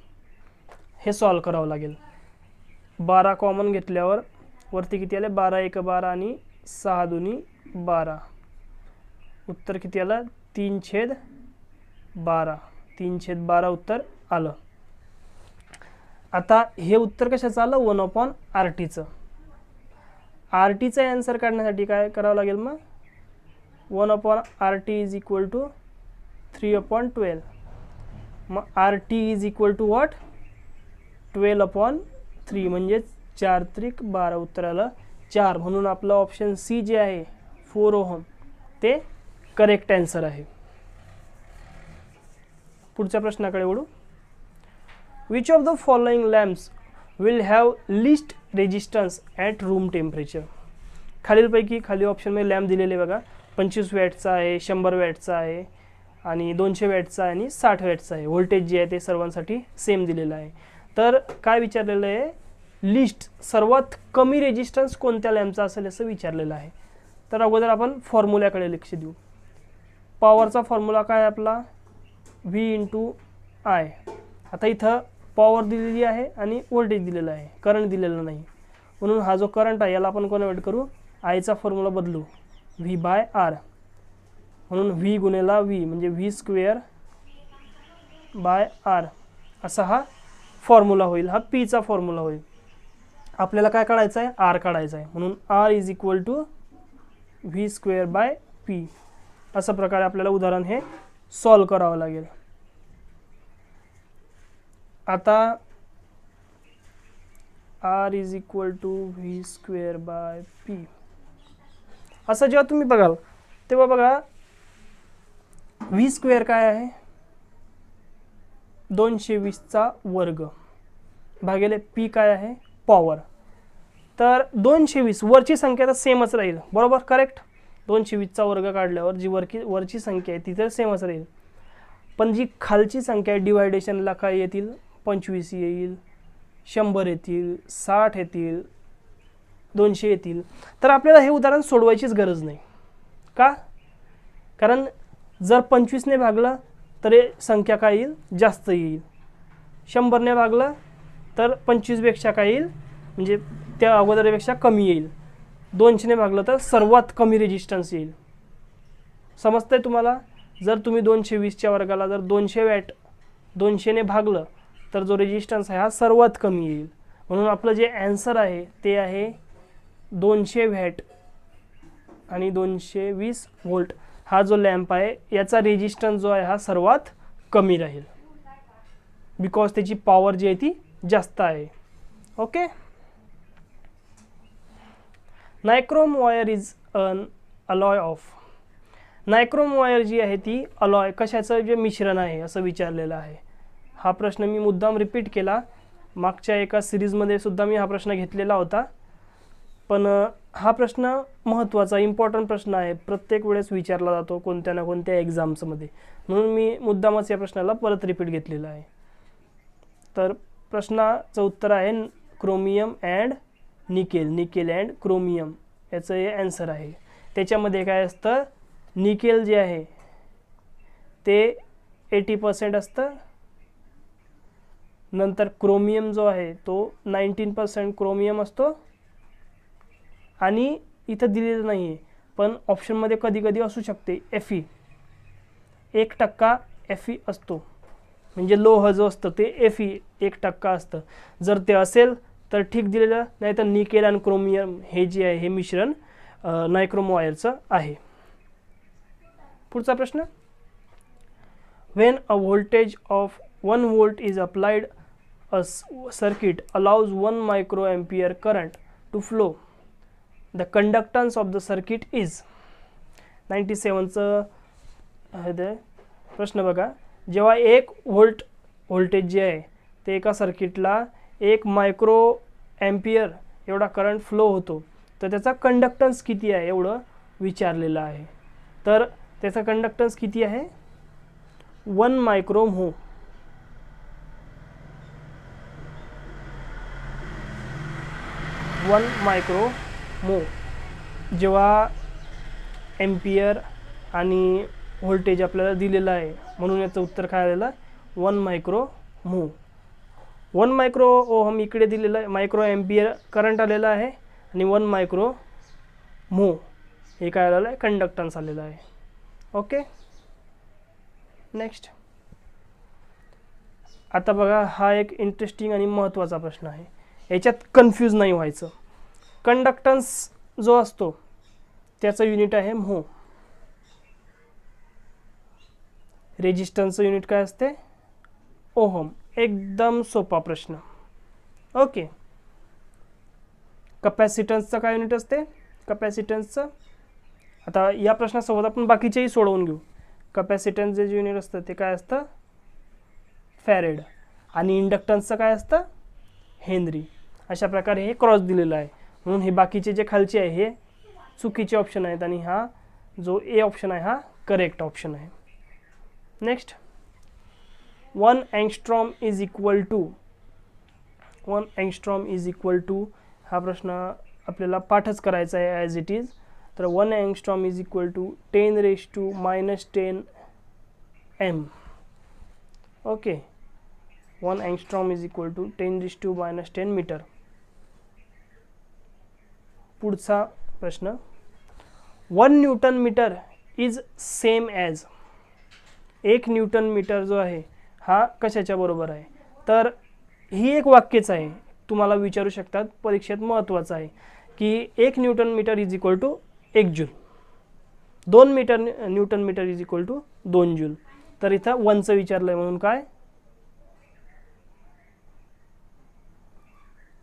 हे सॉल्व करावं लागेल. 12 कॉमन घेतल्यावर वरती किती आले, 12 1 12 आणि 6 2 12. उत्तर किती आलं, 3/12, 3/12 उत्तर आलं. आता हे उत्तर कशाचं आलं, 1/RTचं. RTचा आन्सर काढण्यासाठी काय करावं लागेल, मग 1/RT इज इक्वल टू 3/12. मग RT is equal to what, 12/3 म्हणजे 4 त्रिक 12 उत्तर आलं 4. म्हणून आपलं ऑप्शन सी जे आहे 4 ओहम ते करेक्ट आन्सर आहे. पुढच्या प्रश्नाकडे वळू. Which of the following lamps will have least resistance at room temperature? खालीलपैकी, खाली ऑप्शनमध्ये लॅम्प दिलेले बघा, 25 वॅटचा आहे, 100 वॅटचा आहे आणि 200 वॅटचा आहे आणि 60 वॅटचा आहे. व्होल्टेज जे आहे ते सर्वांसाठी सेम दिलेलं आहे. तर काय विचारलेलं आहे, लिस्ट सर्वात कमी रेजिस्टन्स कोणत्या लॅम्पचा असेल असं विचारलेलं आहे. तर अगोदर आपण फॉर्म्युल्याकडे लक्ष देऊ. पॉवरचा फॉर्म्युला काय आपला, V × I. आता इथं पॉवर दिलेली आहे आणि व्होल्टेज दिलेलं आहे, करंट दिलेलं नाही. म्हणून हा जो करंट आहे याला आपण कन्वर्ट करू, आयचा फॉर्म्युला बदलू, व्ही बाय आर. म्हणून व्ही गुणेला व्ही म्हणजे व्ही स्क्वेअर बाय आर असा हा फॉर्म्युला होईल. हा पीचा फॉर्म्युला होईल. आपल्याला काय काढायचं आहे, आर काढायचा आहे. म्हणून R is equal to V square by P. अशा प्रकारे आपल्याला उदाहरण हे सॉल्व करावं लागेल. आता R is equal to V square by P असं जेव्हा तुम्ही बघाल तेव्हा बघा व्ही स्क्वेअर काय आहे, 220चा वर्ग भागिले पी काय आहे, पॉवर. तर 220 वरची संख्या तर सेमच राहील, बरोबर, करेक्ट. 220चा वर्ग काढल्यावर जी वरची संख्या आहे ती तर सेमच राहील, पण जी खालची संख्या आहे डिवायडेशनला काय येतील, 25 येईल, 100 येतील, 60 येतील, 200 येतील. तर आपल्याला हे उदाहरण सोडवायचीच गरज नाही. का? कारण जर 25ने भागलं तर संख्या काय येईल, जास्त येईल. 100ने भागलं तर 25पेक्षा काय येईल, म्हणजे त्या अगोदरपेक्षा कमी येईल. 200ने भागलं तर सर्वात कमी रेजिस्टन्स येईल. समजतंय तुम्हाला? जर तुम्ही 220च्या वर्गाला जर 200 वॅट 200ने भागलं तर जो रेजिस्टन्स आहे हा सर्वात कमी येईल. म्हणून आपलं जे ॲन्सर आहे ते आहे 200 वॅट आणि 220 व्होल्ट. हा जो लॅम्प आहे याचा रेजिस्टन्स जो आहे हा सर्वात कमी राहील, बिकॉज त्याची पॉवर जी आहे ती जास्त आहे. Okay. Nichrome wire is an alloy of. Nichrome wire जी आहे ती अलॉय कशाचं जे मिश्रण आहे असं विचारलेलं आहे. हा प्रश्न मी मुद्दाम रिपीट केला, मागच्या एका सिरीजमध्ये सुद्धा मी हा प्रश्न घेतलेला होता, पण हा प्रश्न महत्त्वाचा इम्पॉर्टंट प्रश्न आहे, प्रत्येक वेळेस विचारला जातो कोणत्या ना कोणत्या एक्झाम्समध्ये, म्हणून मी मुद्दामच या प्रश्नाला परत रिपीट घेतलेला आहे. तर प्रश्नाचं उत्तर आहे chromium and nickel, nickel and chromium याचं हे ॲन्सर आहे. त्याच्यामध्ये काय असतं, निकेल जे आहे ते 80% असतं, नंतर क्रोमियम जो आहे तो 19% क्रोमियम असतो, आणि इथं दिलेलं नाही आहे पण ऑप्शनमध्ये कधी कधी असू शकते Fe, 1% Fe असतो, म्हणजे लोह जो असतं ते Fe 1% असतं. जर ते असेल तर ठीक दिलेलं, नाही तर निकेल आणि क्रोमियम हे जे आहे हे मिश्रण नायक्रोम वायरचं आहे. पुढचा प्रश्न, when a voltage of 1 volt is applied a circuit allows 1 microampere current to flow, the conductance of the circuit is. 97चं आहे प्रश्न बघा. जेव्हा 1 volt व्होल्टेज जे आहे ते एका सर्किटला 1 microampere एवढा करंट फ्लो होतो, तर त्याचा कंडक्टन्स किती आहे एवढं विचारलेलं आहे. तर त्याचा कंडक्टन्स किती आहे, 1 micromho. 1 micromho. जेव्हा एम्पियर आणि व्होल्टेज आपल्याला दिलेलं आहे म्हणून याचं उत्तर काय आलेलं, 1 micromho. 1 micro इकडे दिलेलं आहे, मायक्रो एम्पियर करंट आलेला आहे, आणि 1 micromho हे काय आलेलं आहे, कंडक्टन्स आलेलं आहे. ओके. नेक्स्ट. आता बघा हा एक इंटरेस्टिंग आणि महत्त्वाचा प्रश्न आहे, याच्यात कन्फ्यूज नाही व्हायचं. कंडक्टन्स जो असतो त्याचं युनिट आहे म्हो, रेजिस्टन्सचं युनिट काय असते, ओहम. एकदम सोपा प्रश्न. ओके. कपॅसिटन्सचं काय युनिट असते, कपॅसिटन्सचं आता या प्रश्नासोबत आपण बाकीचेही सोडवून घेऊ. कपॅसिटन्स जे युनिट असतं ते काय असतं, फॅरेड, आणि इंडक्टन्सचं काय असतं, हेनरी. अशा प्रकारे हे क्रॉस दिलेलं आहे, म्हणून हे बाकीचे जे खालचे आहे हे चुकीचे ऑप्शन आहेत, आणि हा जो ए ऑप्शन आहे हा करेक्ट ऑप्शन आहे. Next. 1 angstrom is equal to, 1 angstrom is equal to, हा प्रश्न आपल्याला पाठच करायचा आहे ॲज इट इज. तर 1 angstrom is equal to 10⁻⁻10 m. Okay. 1 angstrom is equal to 10⁻⁻10 metre. पुढचा प्रश्न, 1 newton metre is same as, 1 newton metre जो आहे हा कशाच्या बरोबर आहे? तर ही एक वाक्यच आहे, तुम्हाला विचारू शकतात परीक्षेत, महत्त्वाचं आहे की 1 newton metre is equal to 1 joule, 2 newton metre is equal to 2 joule. तर इथं 1चं विचारलं आहे म्हणून काय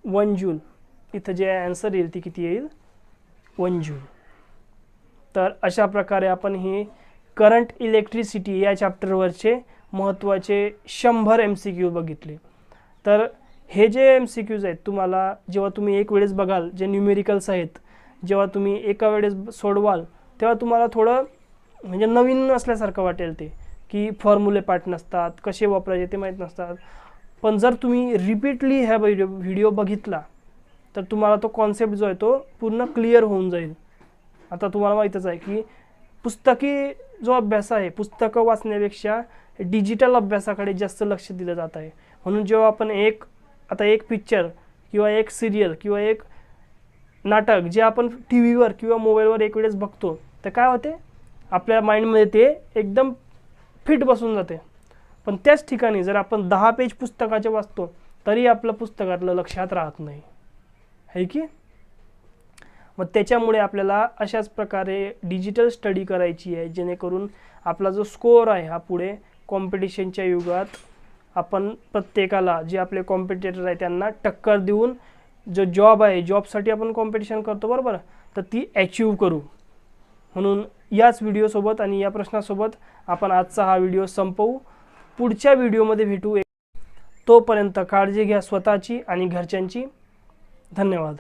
1 जूल. इथं जे आन्सर येईल ती किती येईल 1 जूल. तर अशा प्रकारे आपण ही करंट इलेक्ट्रिसिटी या चॅप्टरवरचे महत्त्वाचे 100 MCQ बघितले. तर हे जे MCQज आहेत तुम्हाला जेव्हा तुम्ही एक वेळेस बघाल, जे न्यूमेरिकल्स आहेत, जेव्हा तुम्ही एका वेळेस सोडवाल तेव्हा तुम्हाला थोडं म्हणजे नवीन असल्यासारखं वाटेल ते, की फॉर्म्युले पाठ नसतात, कसे वापरायचे ते माहीत नसतात. पण जर तुम्ही रिपीटली ह्या व्हिडिओ बघितला तर तुम्हाला तो कॉन्सेप्ट जो आहे तो पूर्ण क्लिअर होऊन जाईल. आता तुम्हाला माहीतच आहे की पुस्तकी जो अभ्यास आहे, पुस्तकं वाचण्यापेक्षा डिजिटल अभ्यासाकडे जास्त लक्ष दिलं जात आहे. म्हणून जेव्हा आपण एक पिक्चर किंवा एक सिरियल किंवा एक नाटक जे आपण टी व्हीवर किंवा मोबाईलवर एक वेळेस बघतो तर काय होते, आपल्या माइंडमध्ये ते एकदम फिट बसून जाते. पण त्याच ठिकाणी जर आपण 10 पेज पुस्तकाचे वाचतो तरी आपलं पुस्तकातलं लक्षात राहत नाही, है की? मग त्याच्यामुळे आपल्याला अशाच प्रकारे डिजिटल स्टडी करायची आहे, जेणेकरून आपला जो स्कोअर आहे हा पुढे कॉम्पिटिशनच्या युगात आपण प्रत्येकाला, जे आपले कॉम्पिटिटर आहे त्यांना टक्कर देऊन जो जॉब आहे, जॉबसाठी आपण कॉम्पिटिशन करतो बरोबर, तर ती अचीव करू. म्हणून याच व्हिडिओसोबत आणि या प्रश्नासोबत आपण आजचा हा व्हिडिओ संपवू. पुढच्या व्हिडिओमध्ये भेटू. तोपर्यंत काळजी घ्या स्वतःची आणि घरच्यांची. धन्यवाद.